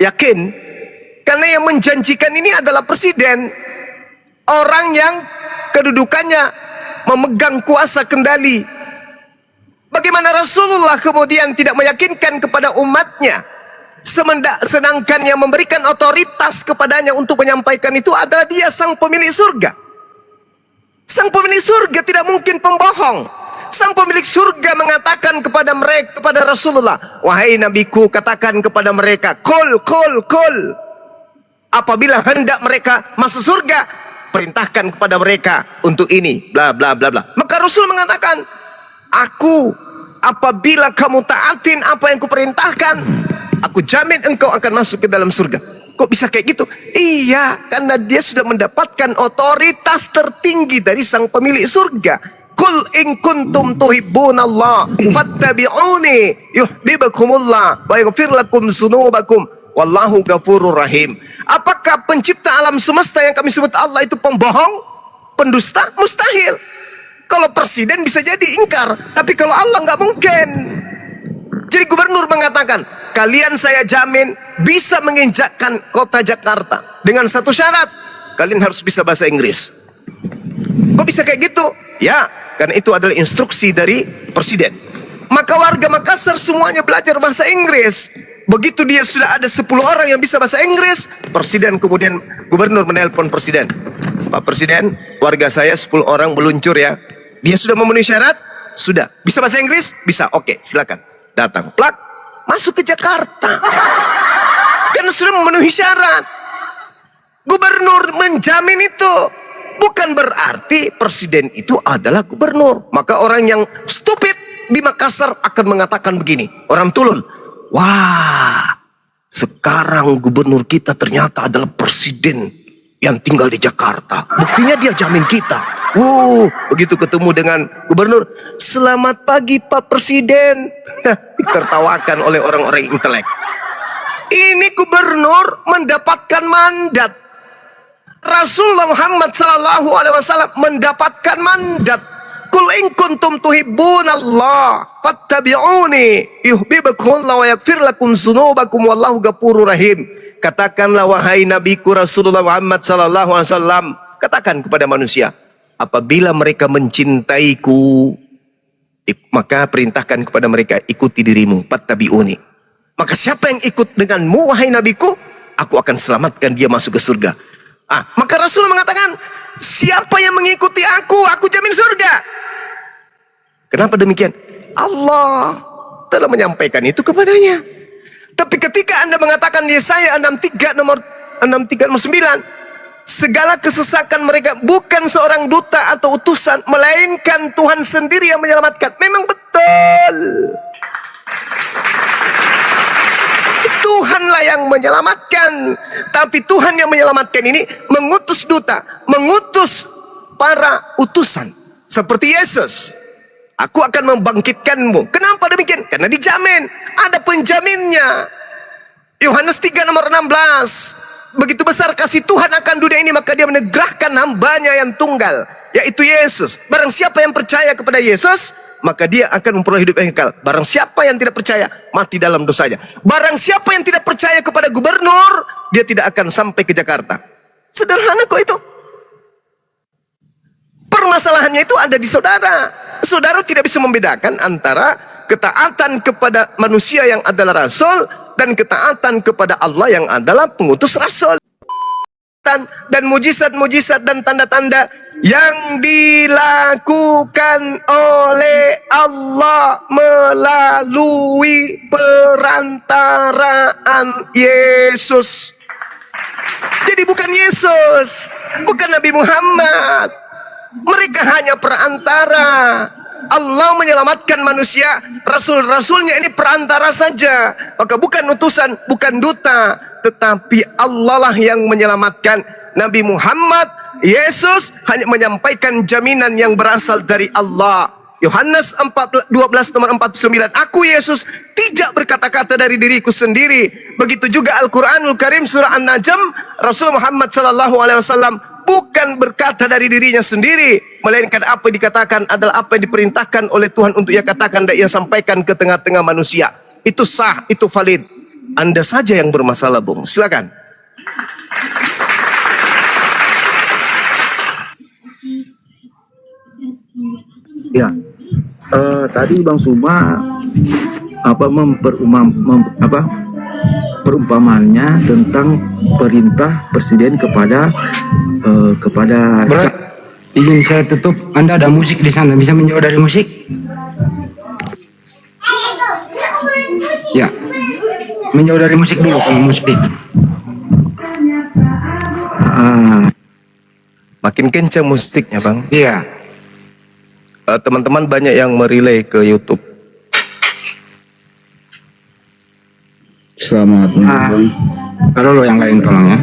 yakin? Karena yang menjanjikan ini adalah presiden. Orang yang kedudukannya memegang kuasa kendali. Bagaimana Rasulullah kemudian tidak meyakinkan kepada umatnya? Sedangkan yang memberikan otoritas kepadanya untuk menyampaikan itu adalah dia sang pemilik surga. Sang pemilik surga tidak mungkin pembohong. Sang pemilik surga mengatakan kepada mereka, kepada Rasulullah, wahai nabiku, katakan kepada mereka, kul. Apabila hendak mereka masuk surga, perintahkan kepada mereka untuk ini, bla bla bla bla. Maka Rasul mengatakan, apabila kamu taatin apa yang kuperintahkan, aku jamin engkau akan masuk ke dalam surga. Kok bisa kayak gitu? Iya, karena dia sudah mendapatkan otoritas tertinggi dari sang pemilik surga. Qul in kuntum tuhibbunallah fattabi'uni yuhibbukumullah wa yaghfir lakum dzunubakum wallahu ghafurur rahim. Apakah pencipta alam semesta yang kami sebut Allah itu pembohong? Pendusta? Mustahil. Kalau presiden bisa jadi ingkar, tapi kalau Allah nggak mungkin. Jadi gubernur mengatakan, kalian saya jamin bisa menginjakkan kota Jakarta dengan satu syarat, kalian harus bisa bahasa Inggris. Kok bisa kayak gitu? Ya, karena itu adalah instruksi dari presiden. Maka warga Makassar semuanya belajar bahasa Inggris. Begitu dia sudah ada 10 orang yang bisa bahasa Inggris, presiden kemudian gubernur menelpon presiden. Pak Presiden, warga saya 10 orang meluncur ya. Dia sudah memenuhi syarat? Sudah. Bisa bahasa Inggris? Bisa. Oke, silakan. Datang, plak, masuk ke Jakarta. Karena sudah memenuhi syarat. Gubernur menjamin itu. Bukan berarti presiden itu adalah gubernur. Maka orang yang stupid di Makassar akan mengatakan begini. Orang tulun. Wah, sekarang gubernur kita ternyata adalah presiden yang tinggal di Jakarta. Buktinya dia jamin kita. Begitu ketemu dengan gubernur, selamat pagi Pak Presiden. Ditertawakan oleh orang-orang intelek. Ini gubernur mendapatkan mandat. Rasulullah Muhammad SAW mendapatkan mandat. Qul in kuntum tuhibbunallah fattabi'uni yuhibbukumullah wa yaghfir lakum dzunubakum wallahu ghafurur rahim. Katakanlah wahai nabiku Rasulullah Muhammad SAW, katakan kepada manusia, apabila mereka mencintaiku, maka perintahkan kepada mereka ikuti dirimu, fattabi'uni. Maka siapa yang ikut denganmu wahai nabiku, aku akan selamatkan dia masuk ke surga. Maka Rasul mengatakan, siapa yang mengikuti aku jamin surga. Kenapa demikian? Allah telah menyampaikan itu kepadanya. Tapi ketika Anda mengatakan dia saya 63 nomor 9, segala kesesakan mereka bukan seorang duta atau utusan, melainkan Tuhan sendiri yang menyelamatkan. Memang betul. Tuhanlah yang menyelamatkan. Tapi Tuhan yang menyelamatkan ini mengutus duta, mengutus para utusan. Seperti Yesus. Aku akan membangkitkanmu. Kenapa demikian? Karena dijamin. Ada penjaminnya. Yohanes 3 nomor 16. Begitu besar kasih Tuhan akan dunia ini, maka dia menegrahkan hambanya yang tunggal, yaitu Yesus. Barang siapa yang percaya kepada Yesus, maka dia akan memperoleh hidup yang kekal. Barang siapa yang tidak percaya, mati dalam dosanya. Barang siapa yang tidak percaya kepada gubernur, dia tidak akan sampai ke Jakarta. Sederhana kok itu. Permasalahannya itu ada di saudara. Saudara tidak bisa membedakan antara ketaatan kepada manusia yang adalah rasul dan ketaatan kepada Allah yang adalah pengutus rasul. Dan mujizat-mujizat dan tanda-tanda yang dilakukan oleh Allah melalui perantaraan Yesus. Jadi bukan Yesus, bukan Nabi Muhammad. Mereka hanya perantara. Allah menyelamatkan manusia, rasul-rasulnya ini perantara saja. Maka bukan utusan, bukan duta, tetapi Allah lah yang menyelamatkan. Nabi Muhammad, Yesus hanya menyampaikan jaminan yang berasal dari Allah. Yohanes 12 nomor 49. Aku Yesus tidak berkata-kata dari diriku sendiri. Begitu juga Al-Quranul Karim surah An-Najm, Rasul Muhammad SAW bukan berkata dari dirinya sendiri, melainkan apa yang dikatakan adalah apa yang diperintahkan oleh Tuhan untuk ia katakan dan ia sampaikan ke tengah-tengah manusia. Itu sah, itu valid. Anda saja yang bermasalah, Bung. Silakan.
Ya, tadi Bang Suma perumpamannya tentang perintah presiden kepada
Izin saya tutup. Anda ada musik di sana, bisa menjauh dari musik? Ya, menjauh dari musik dulu kalau musik.
Makin kencang musiknya, Bang.
Iya.
Teman-teman banyak yang merelay ke YouTube.
Selamat malam.
Kalau lo yang lain tolong ya.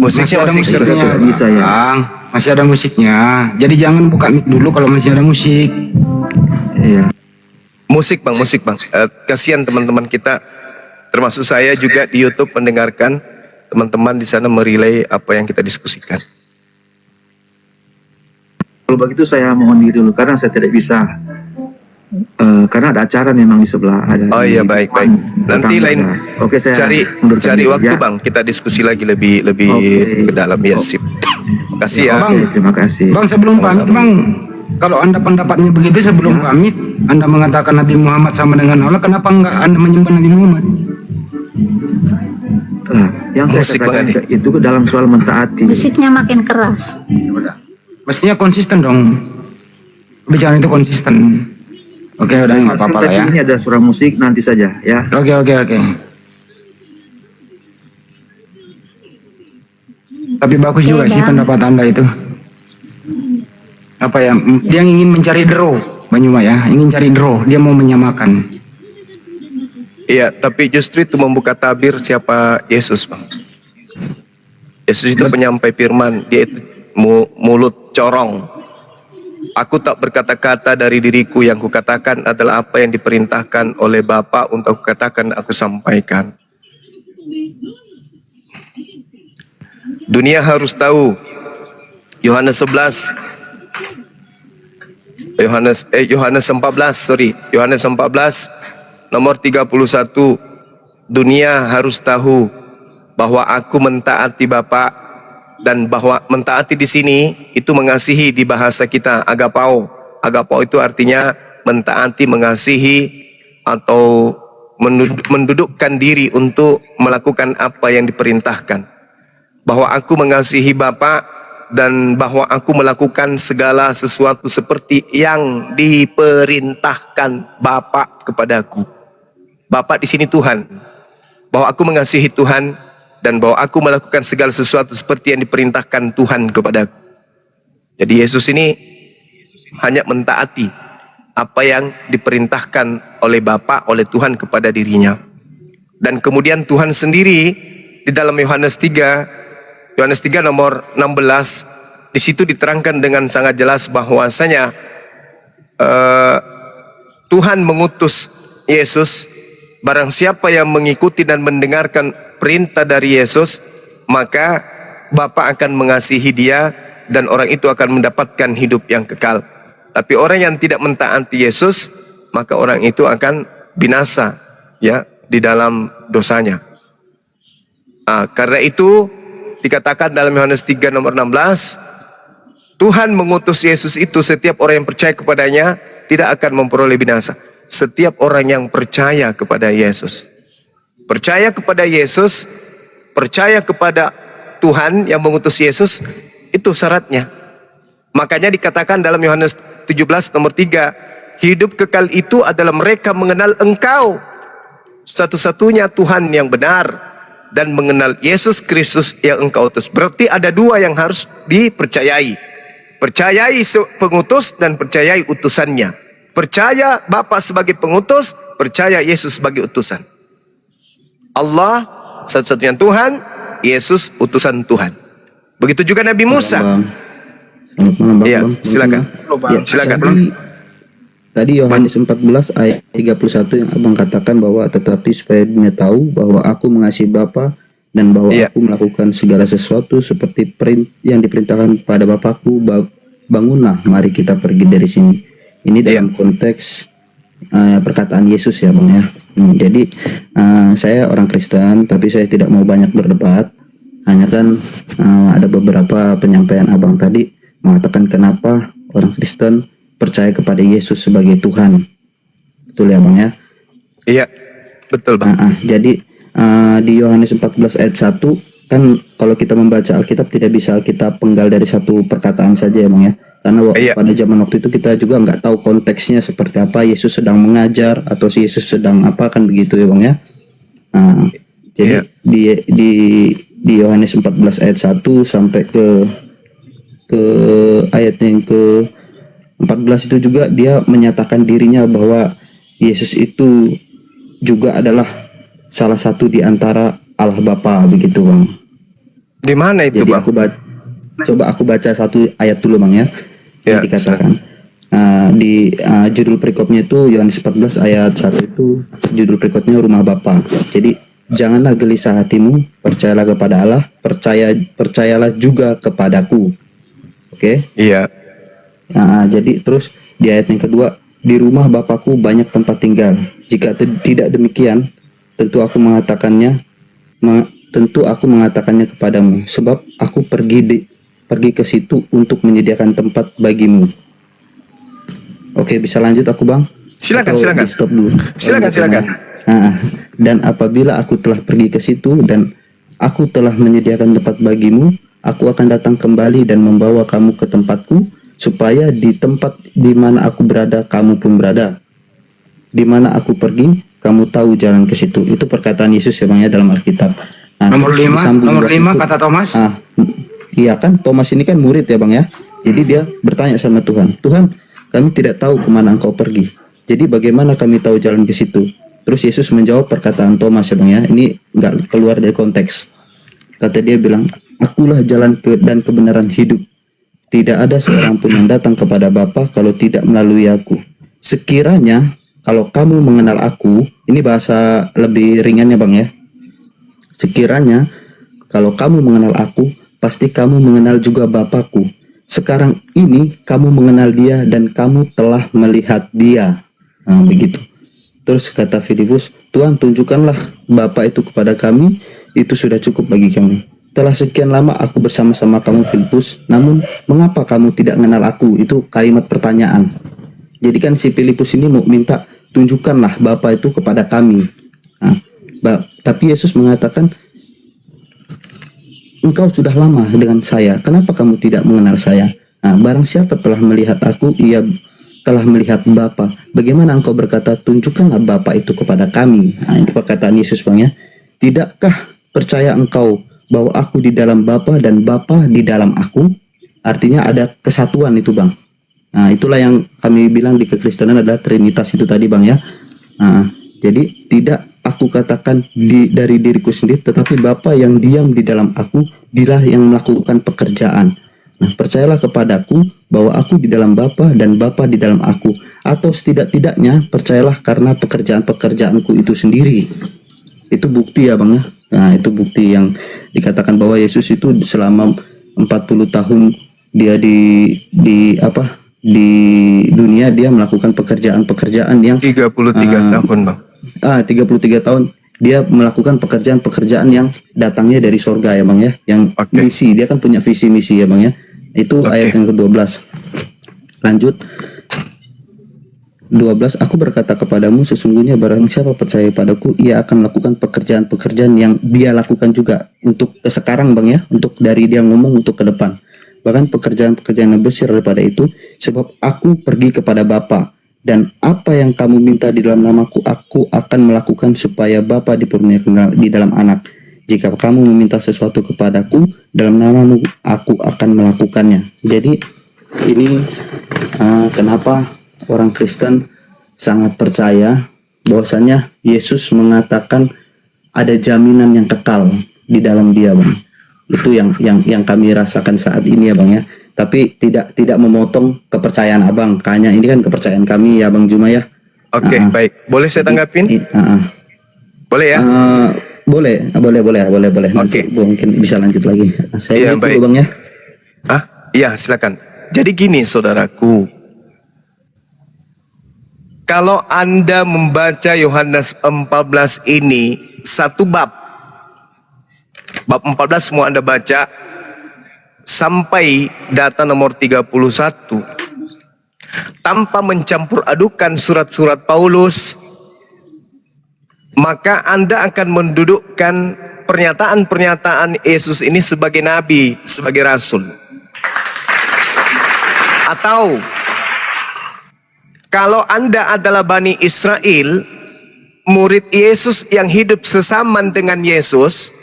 Musiknya masih
musiknya,
bisa ya.
Bang. Masih ada musiknya. Jadi jangan buka mic dulu kalau masih ada musik.
Iya.
musik, Bang, musik, Bang. Kasihan teman-teman kita, termasuk saya juga di YouTube mendengarkan teman-teman di sana merelay apa yang kita diskusikan.
Kalau begitu saya mohon diri dulu karena saya tidak bisa. Karena ada acara memang di sebelah ada.
Oh iya, baik. Nanti lain
Oke, saya
cari waktu ya, Bang, kita diskusi lagi lebih ke dalam ya, sip. Kasih ya.
Bang,
terima kasih.
Bang, sebelum pamit, Bang, kalau Anda pendapatnya begitu sebelum pamit, Anda mengatakan Nabi Muhammad sama dengan Allah, kenapa enggak Anda menyembah Nabi Muhammad?
Nah, yang saya katakan itu dalam soal mentaati.
Musiknya makin keras.
Mestinya konsisten dong. Bicara itu konsisten. Oke, udah nggak apa-apa lah ya.
Ini ada suara musik nanti saja ya.
Oke. Tapi bagus juga sih pendapat Anda itu. Apa ya? Dia ingin mencari draw, Banyuma ya. Ingin cari draw. Dia mau menyamakan.
Iya, tapi justru itu membuka tabir siapa Yesus, Bang. Yesus itu penyampai firman, dia itu mulut corong. Aku tak berkata-kata dari diriku, yang kukatakan adalah apa yang diperintahkan oleh Bapa untuk aku katakan, aku sampaikan. Dunia harus tahu. Yohanes 14 nomor 31. Dunia harus tahu bahwa aku mentaati Bapa, dan bahwa mentaati di sini itu mengasihi di bahasa kita agapao. Agapao itu artinya mentaati, mengasihi, atau mendudukkan diri untuk melakukan apa yang diperintahkan. Bahwa aku mengasihi Bapa dan bahwa aku melakukan segala sesuatu seperti yang diperintahkan Bapa kepadaku. Bapa di sini Tuhan. Bahwa aku mengasihi Tuhan dan bahwa aku melakukan segala sesuatu seperti yang diperintahkan Tuhan kepadaku. Jadi Yesus ini hanya mentaati apa yang diperintahkan oleh Bapa, oleh Tuhan kepada dirinya. Dan kemudian Tuhan sendiri di dalam Yohanes 3 nomor 16, di situ diterangkan dengan sangat jelas bahwasanya Tuhan mengutus Yesus. Barang siapa yang mengikuti dan mendengarkan perintah dari Yesus, maka Bapa akan mengasihi dia dan orang itu akan mendapatkan hidup yang kekal. Tapi orang yang tidak mentaati Yesus, maka orang itu akan binasa, ya, di dalam dosanya. Karena itu dikatakan dalam Yohanes 3 nomor 16, Tuhan mengutus Yesus itu, setiap orang yang percaya kepadanya tidak akan memperoleh binasa. Setiap orang yang percaya kepada Yesus, percaya kepada Yesus, percaya kepada Tuhan yang mengutus Yesus, itu syaratnya. Makanya dikatakan dalam Yohanes 17 nomor 3, hidup kekal itu adalah mereka mengenal Engkau satu-satunya Tuhan yang benar, dan mengenal Yesus Kristus yang Engkau utus. Berarti ada dua yang harus dipercayai. Percayai pengutus dan percayai utusannya. Percaya Bapa sebagai pengutus, percaya Yesus sebagai utusan. Allah satu-satunya Tuhan, Yesus utusan Tuhan. Begitu juga Nabi Musa.
Selamat malam, Bang.
Ya,
Bang.
silakan.
Ya,
Silakan.
Tadi Yohanes 14 ayat 31 yang Abang katakan bahwa tetapi supaya dunia tahu bahwa aku mengasihi Bapa dan bahwa aku melakukan segala sesuatu seperti yang diperintahkan pada Bapakku, bangunlah, mari kita pergi dari sini. Ini dalam konteks perkataan Yesus ya, Bang ya. Jadi saya orang Kristen, tapi saya tidak mau banyak berdebat. Hanya kan ada beberapa penyampaian Abang tadi mengatakan kenapa orang Kristen percaya kepada Yesus sebagai Tuhan. Betul ya, Bang ya?
Iya, betul, Bang.
Jadi di Yohanes 14 ayat 1 kan, kalau kita membaca Alkitab tidak bisa kita penggal dari satu perkataan saja ya, Bang ya. Karena pada zaman waktu itu kita juga nggak tahu konteksnya seperti apa, Yesus sedang mengajar atau si Yesus sedang apa, kan begitu ya, Bang ya. Jadi di Yohanes 14 ayat 1 sampai ke ayat yang ke 14 itu juga dia menyatakan dirinya bahwa Yesus itu juga adalah salah satu di antara Allah Bapa, begitu, Bang.
Di mana itu,
Jadi
Bang?
coba aku baca satu ayat dulu, Bang ya. Yang dikatakan di judul perikopnya itu Yohanes 14 ayat 1 itu judul perikopnya Rumah Bapa. Jadi janganlah gelisah hatimu, percayalah kepada Allah, percayalah juga kepadaku. Oke?
Iya.
Jadi terus di ayat yang kedua, di rumah Bapakku banyak tempat tinggal. Jika tidak demikian, tentu aku mengatakannya kepadamu, sebab aku pergi ke situ untuk menyediakan tempat bagimu. Oke, bisa lanjut aku, Bang?
Silakan.
Di stop dulu.
Silakan.
Dan apabila aku telah pergi ke situ dan aku telah menyediakan tempat bagimu, aku akan datang kembali dan membawa kamu ke tempatku, supaya di tempat di mana aku berada kamu pun berada. Di mana aku pergi, kamu tahu jalan ke situ. Itu perkataan Yesus ya, Bang ya, dalam Alkitab.
Nomor 5 kata Thomas.
Iya kan, Thomas ini kan murid ya, Bang ya. Jadi dia bertanya sama Tuhan, Tuhan, kami tidak tahu kemana Engkau pergi. Jadi bagaimana kami tahu jalan ke situ? Terus Yesus menjawab perkataan Thomas ya, Bang ya. Ini nggak keluar dari konteks. Kata dia bilang, akulah jalan dan kebenaran hidup. Tidak ada seorang pun yang datang kepada Bapa kalau tidak melalui aku. Sekiranya kalau kamu mengenal aku, ini bahasa lebih ringannya, Bang ya. Sekiranya kalau kamu mengenal aku, pasti kamu mengenal juga Bapakku. Sekarang ini kamu mengenal dia dan kamu telah melihat dia. Begitu. Terus kata Filipus, Tuhan tunjukkanlah Bapa itu kepada kami, itu sudah cukup bagi kami. Telah sekian lama aku bersama-sama kamu, Filipus, namun mengapa kamu tidak mengenal aku? Itu kalimat pertanyaan. Jadi kan si Filipus ini mau minta, tunjukkanlah Bapa itu kepada kami. Tapi Yesus mengatakan, engkau sudah lama dengan saya, kenapa kamu tidak mengenal saya? Barang siapa telah melihat aku, ia telah melihat Bapa. Bagaimana engkau berkata, tunjukkanlah Bapa itu kepada kami? Itu perkataan Yesus, Bang ya. Tidakkah
percaya engkau bahwa aku di dalam Bapa dan Bapa di dalam aku? Artinya ada kesatuan itu, Bang. Nah, itulah yang kami bilang di kekristenan adalah Trinitas itu tadi, Bang, ya. Nah, jadi tidak aku katakan dari diriku sendiri, tetapi Bapa yang diam di dalam aku, dialah yang melakukan pekerjaan. Nah, percayalah kepadaku bahwa aku di dalam Bapa dan Bapa di dalam aku. Atau setidak-tidaknya percayalah karena pekerjaan-pekerjaanku itu sendiri. Itu bukti ya, Bang, ya. Nah, itu bukti yang dikatakan bahwa Yesus itu selama 40 tahun dia di dunia, dia melakukan pekerjaan-pekerjaan yang
33 tahun, Bang.
33 tahun dia melakukan pekerjaan-pekerjaan yang datangnya dari sorga, ya, Bang, ya. Yang misi, dia kan punya visi misi, ya, Bang, ya. Itu ayat yang ke-12. Lanjut. 12, aku berkata kepadamu, sesungguhnya barang siapa percaya padaku, ia akan melakukan pekerjaan-pekerjaan yang dia lakukan juga untuk sekarang, Bang, ya, untuk dari dia ngomong untuk ke depan. Bahkan pekerjaan-pekerjaan yang besar daripada itu, sebab aku pergi kepada Bapa, dan apa yang kamu minta di dalam namaku, aku akan melakukan supaya Bapa dipermuliakan di dalam Anak. Jika kamu meminta sesuatu kepadaku dalam namamu, aku akan melakukannya. Jadi ini kenapa orang Kristen sangat percaya bahwasanya Yesus mengatakan ada jaminan yang kekal di dalam dia, Bang. Itu yang kami rasakan saat ini, ya, Bang, ya. Tapi tidak memotong kepercayaan Abang. Hanya ini kan kepercayaan kami, ya, Bang Juma, ya.
Oke, baik. Boleh saya tanggapin? Boleh ya?
Boleh. Nanti mungkin bisa lanjut lagi. Saya
baik,
dulu, Bang, ya.
Iya, silakan. Jadi gini, saudaraku. Kalau Anda membaca Yohanes 14 ini, satu bab 14 semua Anda baca, sampai data nomor 31, tanpa mencampur adukan surat-surat Paulus, maka Anda akan mendudukkan pernyataan-pernyataan Yesus ini sebagai nabi, sebagai rasul. Atau kalau Anda adalah Bani Israel, murid Yesus yang hidup sesaman dengan Yesus,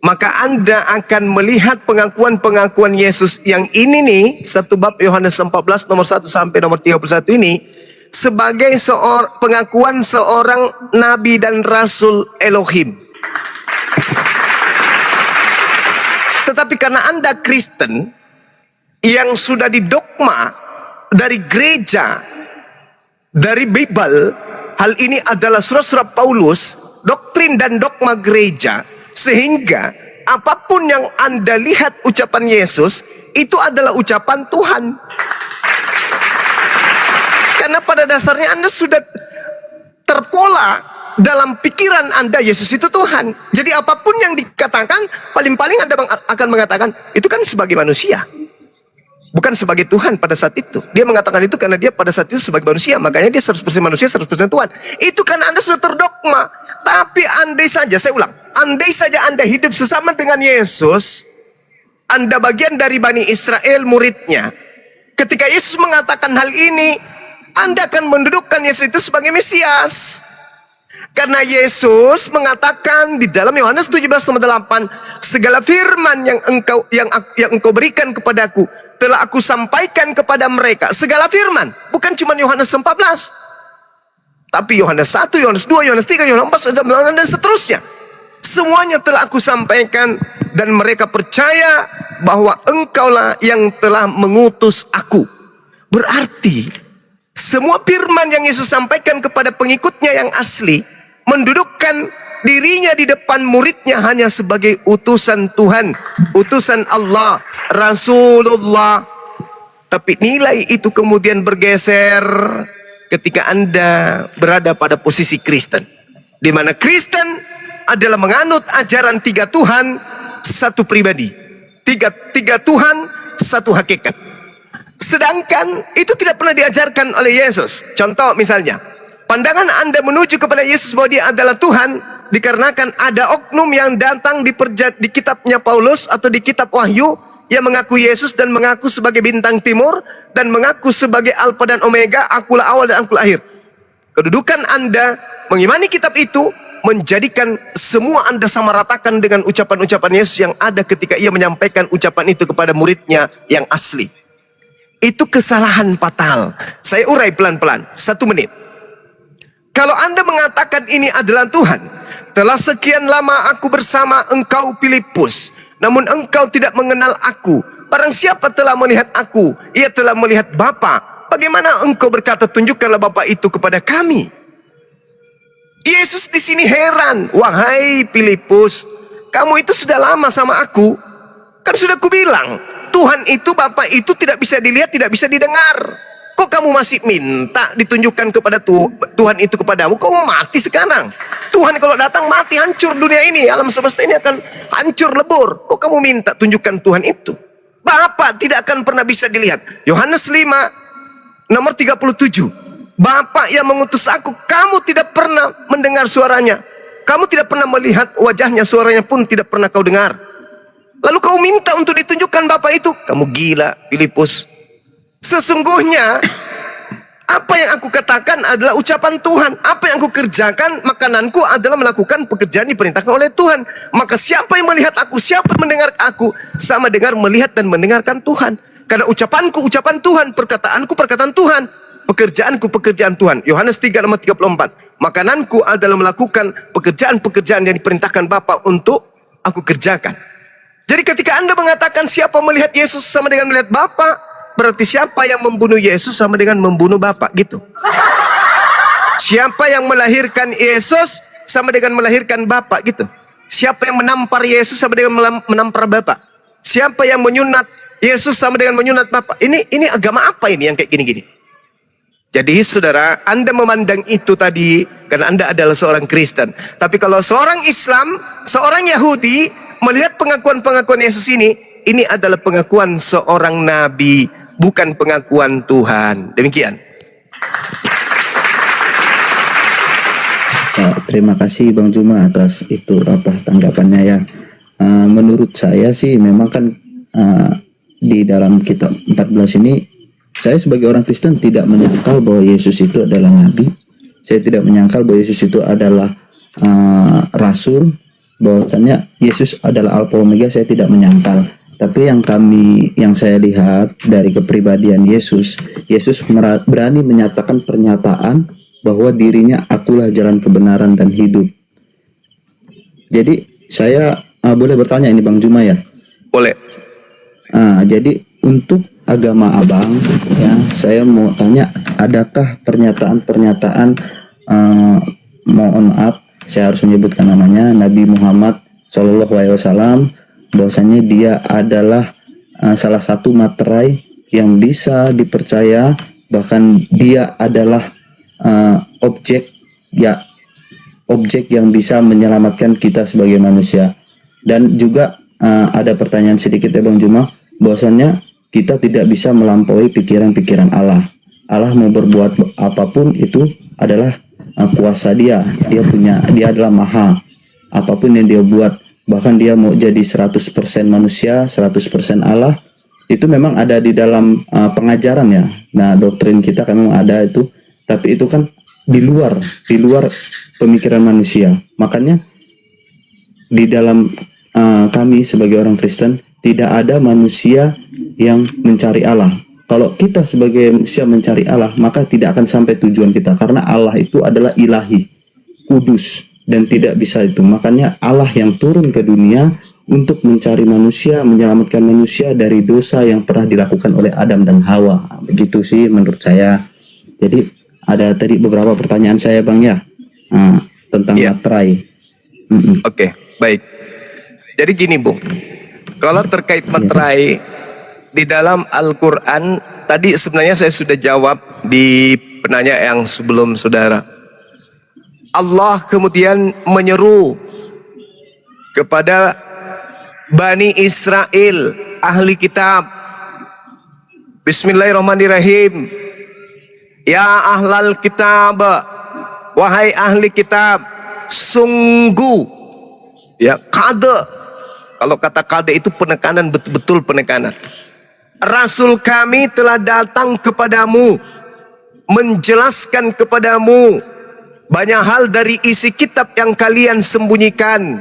maka Anda akan melihat pengakuan-pengakuan Yesus yang ini nih, satu bab Yohanes 14 nomor 1 sampai nomor 31 ini, sebagai pengakuan seorang nabi dan rasul Elohim. Tetapi karena Anda Kristen yang sudah didogma dari gereja, dari Bible, hal ini adalah surat-surat Paulus, doktrin dan dogma gereja, sehingga apapun yang Anda lihat ucapan Yesus, itu adalah ucapan Tuhan. Karena pada dasarnya Anda sudah terpola dalam pikiran Anda, Yesus itu Tuhan. Jadi apapun yang dikatakan, paling-paling Anda akan mengatakan, itu kan sebagai manusia, bukan sebagai Tuhan pada saat itu. Dia mengatakan itu karena dia pada saat itu sebagai manusia, makanya dia 100% manusia, 100% Tuhan. Itu karena Anda sudah terdogma. Tapi andai saja, saya ulang, andai saja Anda hidup sesama dengan Yesus, Anda bagian dari Bani Israel, muridnya. Ketika Yesus mengatakan hal ini, Anda akan mendudukkan Yesus itu sebagai Mesias. Karena Yesus mengatakan di dalam Yohanes 17:8, segala firman yang engkau berikan kepadaku telah aku sampaikan kepada mereka. Segala firman, bukan cuma Yohanes 14, tapi Yohanes 1, Yohanes 2, Yohanes 3, Yohanes 4, dan seterusnya. Semuanya telah aku sampaikan, dan mereka percaya bahwa engkaulah yang telah mengutus aku. Berarti semua firman yang Yesus sampaikan kepada pengikutnya yang asli, mendudukkan dirinya di depan muridnya hanya sebagai utusan Tuhan, utusan Allah, Rasulullah. Tapi nilai itu kemudian bergeser ketika Anda berada pada posisi Kristen, di mana Kristen adalah menganut ajaran 3 Tuhan, 1 pribadi, tiga Tuhan, 1 hakikat. Sedangkan itu tidak pernah diajarkan oleh Yesus. Contoh misalnya, pandangan Anda menuju kepada Yesus bahwa dia adalah Tuhan, dikarenakan ada oknum yang datang di kitabnya Paulus atau di kitab Wahyu, yang mengaku Yesus dan mengaku sebagai bintang timur dan mengaku sebagai Alfa dan Omega, akulah awal dan akulah akhir. Kedudukan Anda mengimani kitab itu menjadikan semua Anda samaratakan dengan ucapan-ucapan Yesus yang ada ketika ia menyampaikan ucapan itu kepada muridnya yang asli. Itu kesalahan fatal. Saya urai pelan-pelan, 1 menit. Kalau Anda mengatakan ini adalah Tuhan, telah sekian lama aku bersama engkau Filipus, namun engkau tidak mengenal aku. Barang siapa telah melihat aku, ia telah melihat Bapa. Bagaimana engkau berkata, tunjukkanlah Bapa itu kepada kami? Yesus di sini heran. Wahai Filipus, kamu itu sudah lama sama aku. Kan sudah kubilang, Tuhan itu, Bapa itu tidak bisa dilihat, tidak bisa didengar. Kok kamu masih minta ditunjukkan kepada Tuhan itu kepadamu? Kau mau mati sekarang? Tuhan kalau datang mati, hancur dunia ini, alam semesta ini akan hancur lebur. Kok kamu minta tunjukkan Tuhan itu? Bapa tidak akan pernah bisa dilihat. Yohanes 5 nomor 37. Bapa yang mengutus aku, kamu tidak pernah mendengar suaranya. Kamu tidak pernah melihat wajahnya, suaranya pun tidak pernah kau dengar. Lalu kau minta untuk ditunjukkan Bapa itu? Kamu gila, Filipus. Sesungguhnya apa yang aku katakan adalah ucapan Tuhan. Apa yang aku kerjakan, makananku adalah melakukan pekerjaan diperintahkan oleh Tuhan. Maka siapa yang melihat aku, siapa yang mendengar aku, sama dengar, melihat dan mendengarkan Tuhan. Karena ucapanku ucapan Tuhan, perkataanku perkataan Tuhan, pekerjaanku pekerjaan Tuhan. Yohanes 3 nomor 34. Makananku adalah melakukan pekerjaan-pekerjaan yang diperintahkan Bapa untuk aku kerjakan. Jadi ketika Anda mengatakan siapa melihat Yesus sama dengan melihat Bapa, berarti siapa yang membunuh Yesus sama dengan membunuh Bapa, gitu. Siapa yang melahirkan Yesus sama dengan melahirkan Bapa, gitu. Siapa yang menampar Yesus sama dengan menampar Bapa. Siapa yang menyunat Yesus sama dengan menyunat Bapa. Ini agama apa ini yang kayak gini-gini? Jadi saudara, Anda memandang itu tadi karena Anda adalah seorang Kristen. Tapi kalau seorang Islam, seorang Yahudi melihat pengakuan-pengakuan Yesus ini adalah pengakuan seorang nabi, bukan pengakuan Tuhan. Demikian.
Terima kasih Bang Juma atas itu tanggapannya ya. Menurut saya sih memang kan di dalam kitab 14 ini, saya sebagai orang Kristen tidak menyangkal bahwa Yesus itu adalah nabi. Saya tidak menyangkal bahwa Yesus itu adalah rasul. Bahwasannya Yesus adalah Alfa Omega, saya tidak menyangkal. Tapi yang saya lihat dari kepribadian Yesus berani menyatakan pernyataan bahwa dirinya akulah jalan kebenaran dan hidup. Jadi saya boleh bertanya ini Bang Juma ya?
Boleh.
Jadi untuk agama Abang ya, saya mau tanya, adakah pernyataan-pernyataan mohon maaf, saya harus menyebutkan namanya, Nabi Muhammad SAW, bahwasanya dia adalah salah satu materai yang bisa dipercaya, bahkan dia adalah objek yang bisa menyelamatkan kita sebagai manusia. Dan juga ada pertanyaan sedikit ya Bang Juma, bahwasanya kita tidak bisa melampaui pikiran-pikiran Allah. Allah mau berbuat apapun itu adalah kuasa dia adalah maha. Apapun yang dia buat, bahkan dia mau jadi 100% manusia, 100% Allah, itu memang ada di dalam pengajaran ya. Nah, doktrin kita kan memang ada itu, tapi itu kan di luar pemikiran manusia. Makanya di dalam kami sebagai orang Kristen tidak ada manusia yang mencari Allah. Kalau kita sebagai manusia mencari Allah, maka tidak akan sampai tujuan kita, karena Allah itu adalah ilahi, kudus, dan tidak bisa itu. Makanya Allah yang turun ke dunia untuk mencari manusia, menyelamatkan manusia dari dosa yang pernah dilakukan oleh Adam dan Hawa. Begitu sih menurut saya. Jadi ada tadi beberapa pertanyaan saya Bang ya, tentang materai.
Oke, baik. Jadi gini Bung, kalau terkait materai di dalam Al-Quran, tadi sebenarnya saya sudah jawab di penanya yang sebelum saudara. Allah kemudian menyeru kepada Bani Israel, ahli kitab. Bismillahirrahmanirrahim. Ya ahlal kitab, wahai ahli kitab, sungguh, ya kade. Kalau kata kade itu penekanan, betul-betul penekanan. Rasul kami telah datang kepadamu, menjelaskan kepadamu banyak hal dari isi kitab yang kalian sembunyikan.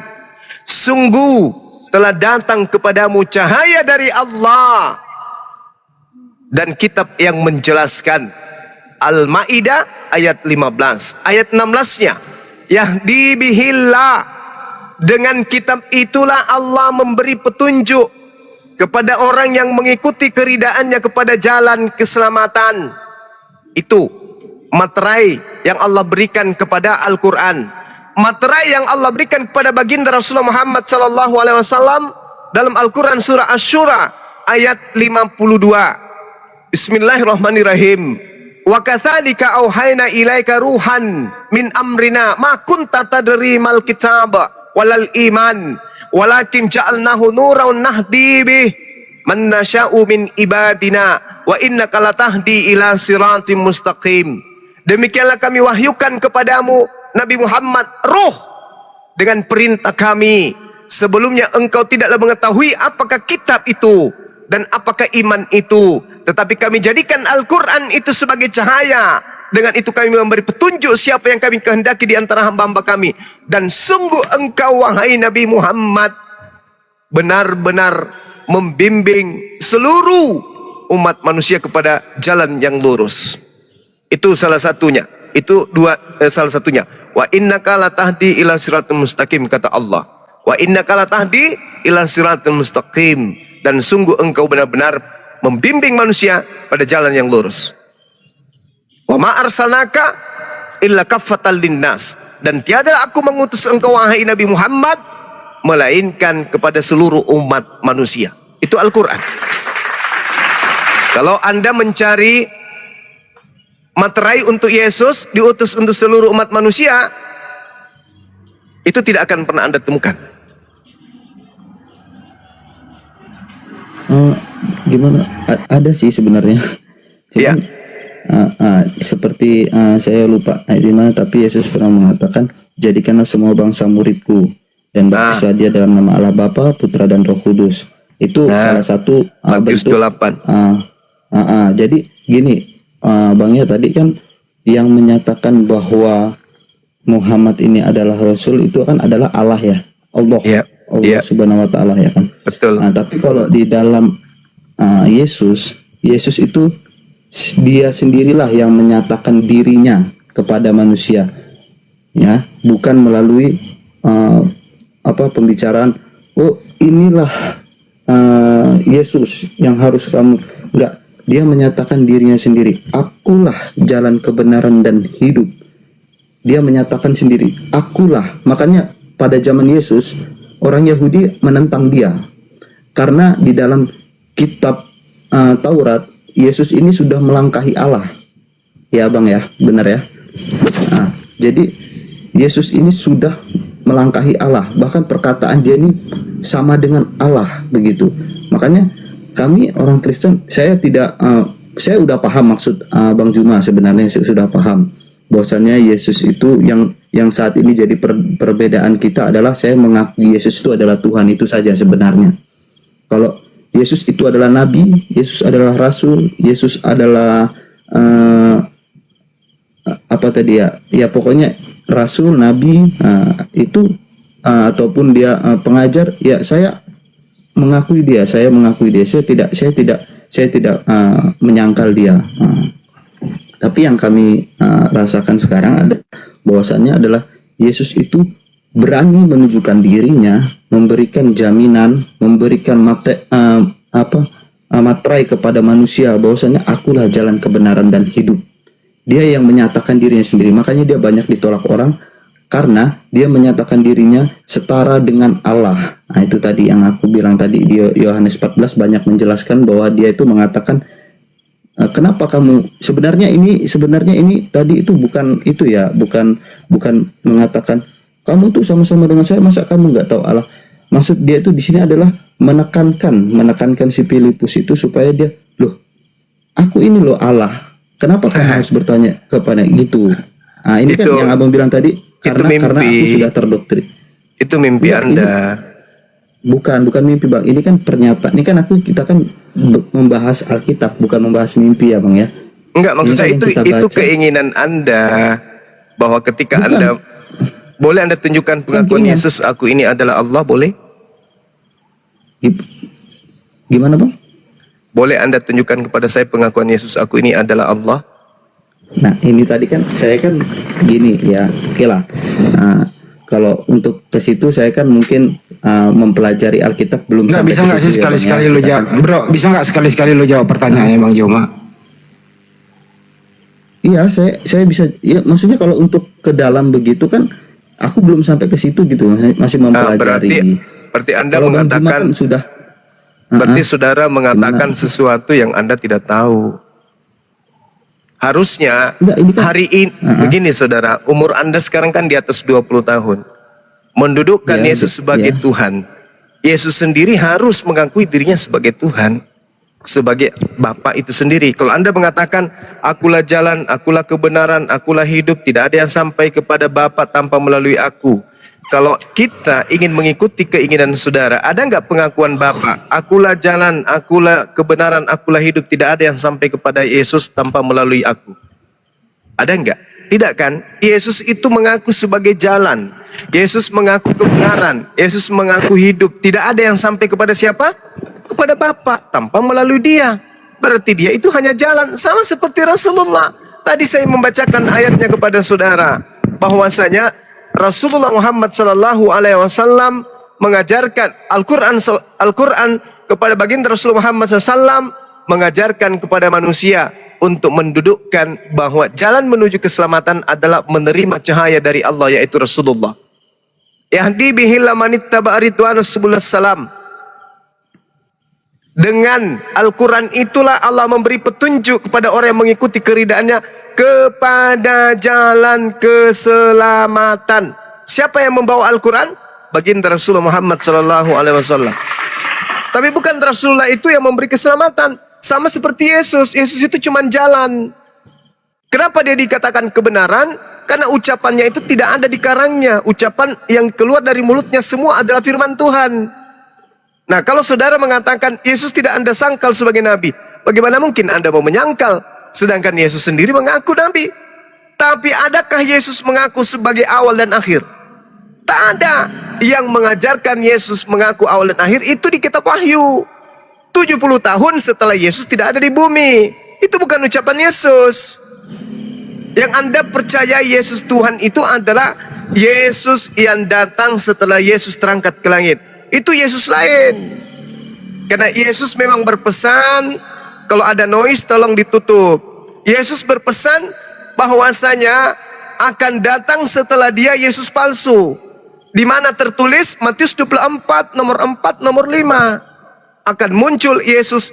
Sungguh telah datang kepadamu cahaya dari Allah dan kitab yang menjelaskan. Al-Maidah ayat 15. Ayat 16-nya, yahdi bihillah, dengan kitab itulah Allah memberi petunjuk kepada orang yang mengikuti keridaannya kepada jalan keselamatan. Itu materai yang Allah berikan kepada Al-Quran. Materai yang Allah berikan kepada baginda Rasulullah Muhammad sallallahu alaihi wasallam dalam Al-Quran surah Asy-Syura ayat 52. Bismillahirrahmanirrahim. Wa kadzalika auhayna ilaika ruhan min amrina ma kunta tadri mal kitab walal iman walakin ja'alnahu nuran nahdi bih man nasya'u min ibadina wa innaka latahdi ila siratim mustaqim. Demikianlah kami wahyukan kepadamu Nabi Muhammad ruh dengan perintah kami. Sebelumnya engkau tidaklah mengetahui apakah kitab itu dan apakah iman itu, tetapi kami jadikan Al-Quran itu sebagai cahaya. Dengan itu kami memberi petunjuk siapa yang kami kehendaki di antara hamba-hamba kami. Dan sungguh engkau wahai Nabi Muhammad benar-benar membimbing seluruh umat manusia kepada jalan yang lurus. Itu salah satunya. Itu salah satunya. Wa innaka latahdi ila siratal mustaqim, kata Allah. Wa innaka latahdi ila siratal mustaqim, dan sungguh engkau benar-benar membimbing manusia pada jalan yang lurus. Wa ma arsalnaka illa kaffatan linnas, dan tiadalah aku mengutus engkau wahai Nabi Muhammad melainkan kepada seluruh umat manusia. Itu Al-Quran. Kalau Anda mencari materai untuk Yesus diutus untuk seluruh umat manusia, itu tidak akan pernah Anda temukan.
Gimana? Ada sih sebenarnya.
Ya.
Seperti saya lupa di mana, tapi Yesus pernah mengatakan, jadikanlah semua bangsa muridku dan baptislah dia dalam nama Allah Bapa, Putra dan Roh Kudus. Itu salah satu bentuk.
28.
Jadi gini. Bang ya, tadi kan yang menyatakan bahwa Muhammad ini adalah Rasul itu kan adalah Allah ya, Allah, Allah Subhanahu Wa Taala ya kan.
Betul.
Tapi kalau di dalam Yesus itu dia sendirilah yang menyatakan dirinya kepada manusia, ya, bukan melalui pembicaraan. Oh inilah Yesus yang harus kamu, enggak. Dia menyatakan dirinya sendiri, akulah jalan kebenaran dan hidup. Dia menyatakan sendiri, akulah. Makanya pada zaman Yesus, orang Yahudi menentang dia. Karena di dalam kitab Taurat, Yesus ini sudah melangkahi Allah. Ya Bang ya, benar ya. Jadi Yesus ini sudah melangkahi Allah. Bahkan perkataan dia ini sama dengan Allah, begitu. Makanya kami orang Kristen, saya udah paham maksud Bang Juma. Sebenarnya saya sudah paham bahwasannya Yesus itu yang saat ini jadi perbedaan kita adalah saya mengakui Yesus itu adalah Tuhan, itu saja sebenarnya. Kalau Yesus itu adalah Nabi, Yesus adalah Rasul, Yesus adalah ya pokoknya Rasul, Nabi, itu ataupun dia pengajar, ya saya mengakui dia, saya tidak menyangkal dia. Tapi yang kami rasakan sekarang ada bahwasannya adalah Yesus itu berani menunjukkan dirinya, memberikan jaminan, memberikan materai kepada manusia bahwasannya akulah jalan kebenaran dan hidup. Dia yang menyatakan dirinya sendiri. Makanya dia banyak ditolak orang karena dia menyatakan dirinya setara dengan Allah. Nah, itu tadi yang aku bilang tadi di Yohanes 14 banyak menjelaskan bahwa dia itu mengatakan kenapa kamu sebenarnya ini tadi itu bukan itu ya, bukan mengatakan kamu tuh sama-sama dengan saya, masa kamu nggak tahu Allah. Maksud dia itu di sini adalah menekankan si Filipus itu supaya dia, loh, aku ini loh Allah. Kenapa kamu harus bertanya kepada gitu? Nah, ini itu, kan yang Abang bilang tadi. Karena aku sudah terdoktrin.
Itu mimpi Anda.
Bukan mimpi Bang. Ini kan pernyataan. Ini kan kita kan membahas Alkitab, bukan membahas mimpi ya Bang ya.
Enggak, maksud saya itu keinginan Anda. bahwa ketika
Bukan.
Anda boleh Anda tunjukkan pengakuan
gini.
Yesus, aku ini adalah Allah, boleh?
Gimana bang?
Boleh Anda tunjukkan kepada saya pengakuan Yesus, aku ini adalah Allah?
Nah ini tadi kan saya kan gini ya, oke lah. Nah, kalau untuk ke situ saya kan mungkin mempelajari Alkitab belum
Nggak
sampai
bisa
ke
nggak
situ
sih
ya, Bang,
sekali-sekali
ya.
lo
Kita
jawab,
kan-
bro? Bisa nggak sekali-sekali lo jawab pertanyaannya Bang Joma?
Iya, saya bisa. Ya maksudnya kalau untuk ke dalam begitu kan, aku belum sampai ke situ gitu, masih
Nah,
mempelajari.
berarti Anda
Kalau Bang Juma
mengatakan,
kan sudah.
berarti saudara mengatakan sesuatu yang Anda tidak tahu. Harusnya
Enggak, ini kan-
hari ini, begini saudara, umur Anda sekarang kan di atas 20 tahun. Mendudukkan
Ya,
Yesus sebagai
ya.
Tuhan. Yesus sendiri harus mengakui dirinya sebagai Tuhan. Sebagai Bapa itu sendiri. Kalau Anda mengatakan, akulah jalan, akulah kebenaran, akulah hidup, tidak ada yang sampai kepada Bapa tanpa melalui aku. Kalau kita ingin mengikuti keinginan saudara, ada nggak pengakuan Bapa? Akulah jalan, akulah kebenaran, akulah hidup, tidak ada yang sampai kepada Yesus tanpa melalui aku. Ada nggak? Tidak kan? Yesus itu mengaku sebagai jalan. Yesus mengaku kebenaran. Yesus mengaku hidup. Tidak ada yang sampai kepada siapa? Kepada Bapa tanpa melalui dia. Berarti dia itu hanya jalan. Sama seperti Rasulullah. Tadi saya membacakan ayatnya kepada saudara. Bahwasanya Rasulullah Muhammad SAW mengajarkan Al-Quran kepada baginda Rasulullah Muhammad SAW, mengajarkan kepada manusia untuk mendudukkan bahwa jalan menuju keselamatan adalah menerima cahaya dari Allah, yaitu Rasulullah. Yahdi bihil man ittaba'a ridwanus subulus salam. Dengan Al-Quran itulah Allah memberi petunjuk kepada orang yang mengikuti keridaannya kepada jalan keselamatan. Siapa yang membawa Al-Quran? Baginda Rasulullah Muhammad SAW. Tapi bukan Rasulullah itu yang memberi keselamatan. Sama seperti Yesus. Yesus itu cuma jalan. Kenapa dia dikatakan kebenaran? Karena ucapannya itu tidak ada di karangnya. Ucapan yang keluar dari mulutnya semua adalah firman Tuhan. Nah, kalau saudara mengatakan Yesus tidak Anda sangkal sebagai nabi, bagaimana mungkin Anda mau menyangkal? Sedangkan Yesus sendiri mengaku nabi. Tapi adakah Yesus mengaku sebagai awal dan akhir? Tak ada. Yang mengajarkan Yesus mengaku awal dan akhir itu di kitab Wahyu. 70 tahun setelah Yesus tidak ada di bumi. Itu bukan ucapan Yesus. Yang Anda percaya Yesus Tuhan itu adalah Yesus yang datang setelah Yesus terangkat ke langit. Itu Yesus lain. Karena Yesus memang berpesan, kalau ada noise tolong ditutup. Yesus berpesan bahwasanya akan datang setelah dia Yesus palsu. Di mana tertulis Matius 24 nomor 4 nomor 5. Akan muncul Yesus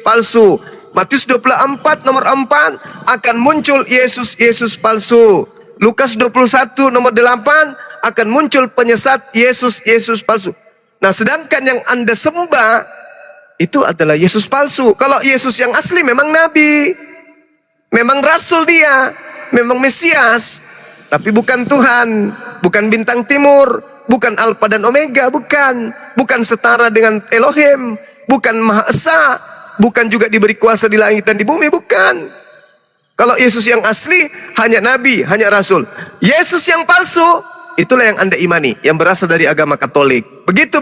palsu. Matius 24 nomor 4 akan muncul Yesus palsu. Lukas 21 nomor 8 akan muncul penyesat Yesus palsu. Nah, sedangkan yang Anda sembah itu adalah Yesus palsu. Kalau Yesus yang asli memang nabi, memang rasul dia, memang Mesias, tapi bukan Tuhan, bukan bintang timur, bukan Alfa dan Omega, bukan setara dengan Elohim, bukan Maha Esa, bukan juga diberi kuasa di langit dan di bumi, bukan. Kalau Yesus yang asli hanya nabi, hanya rasul. Yesus yang palsu itulah yang Anda imani, yang berasal dari agama Katolik. Begitu.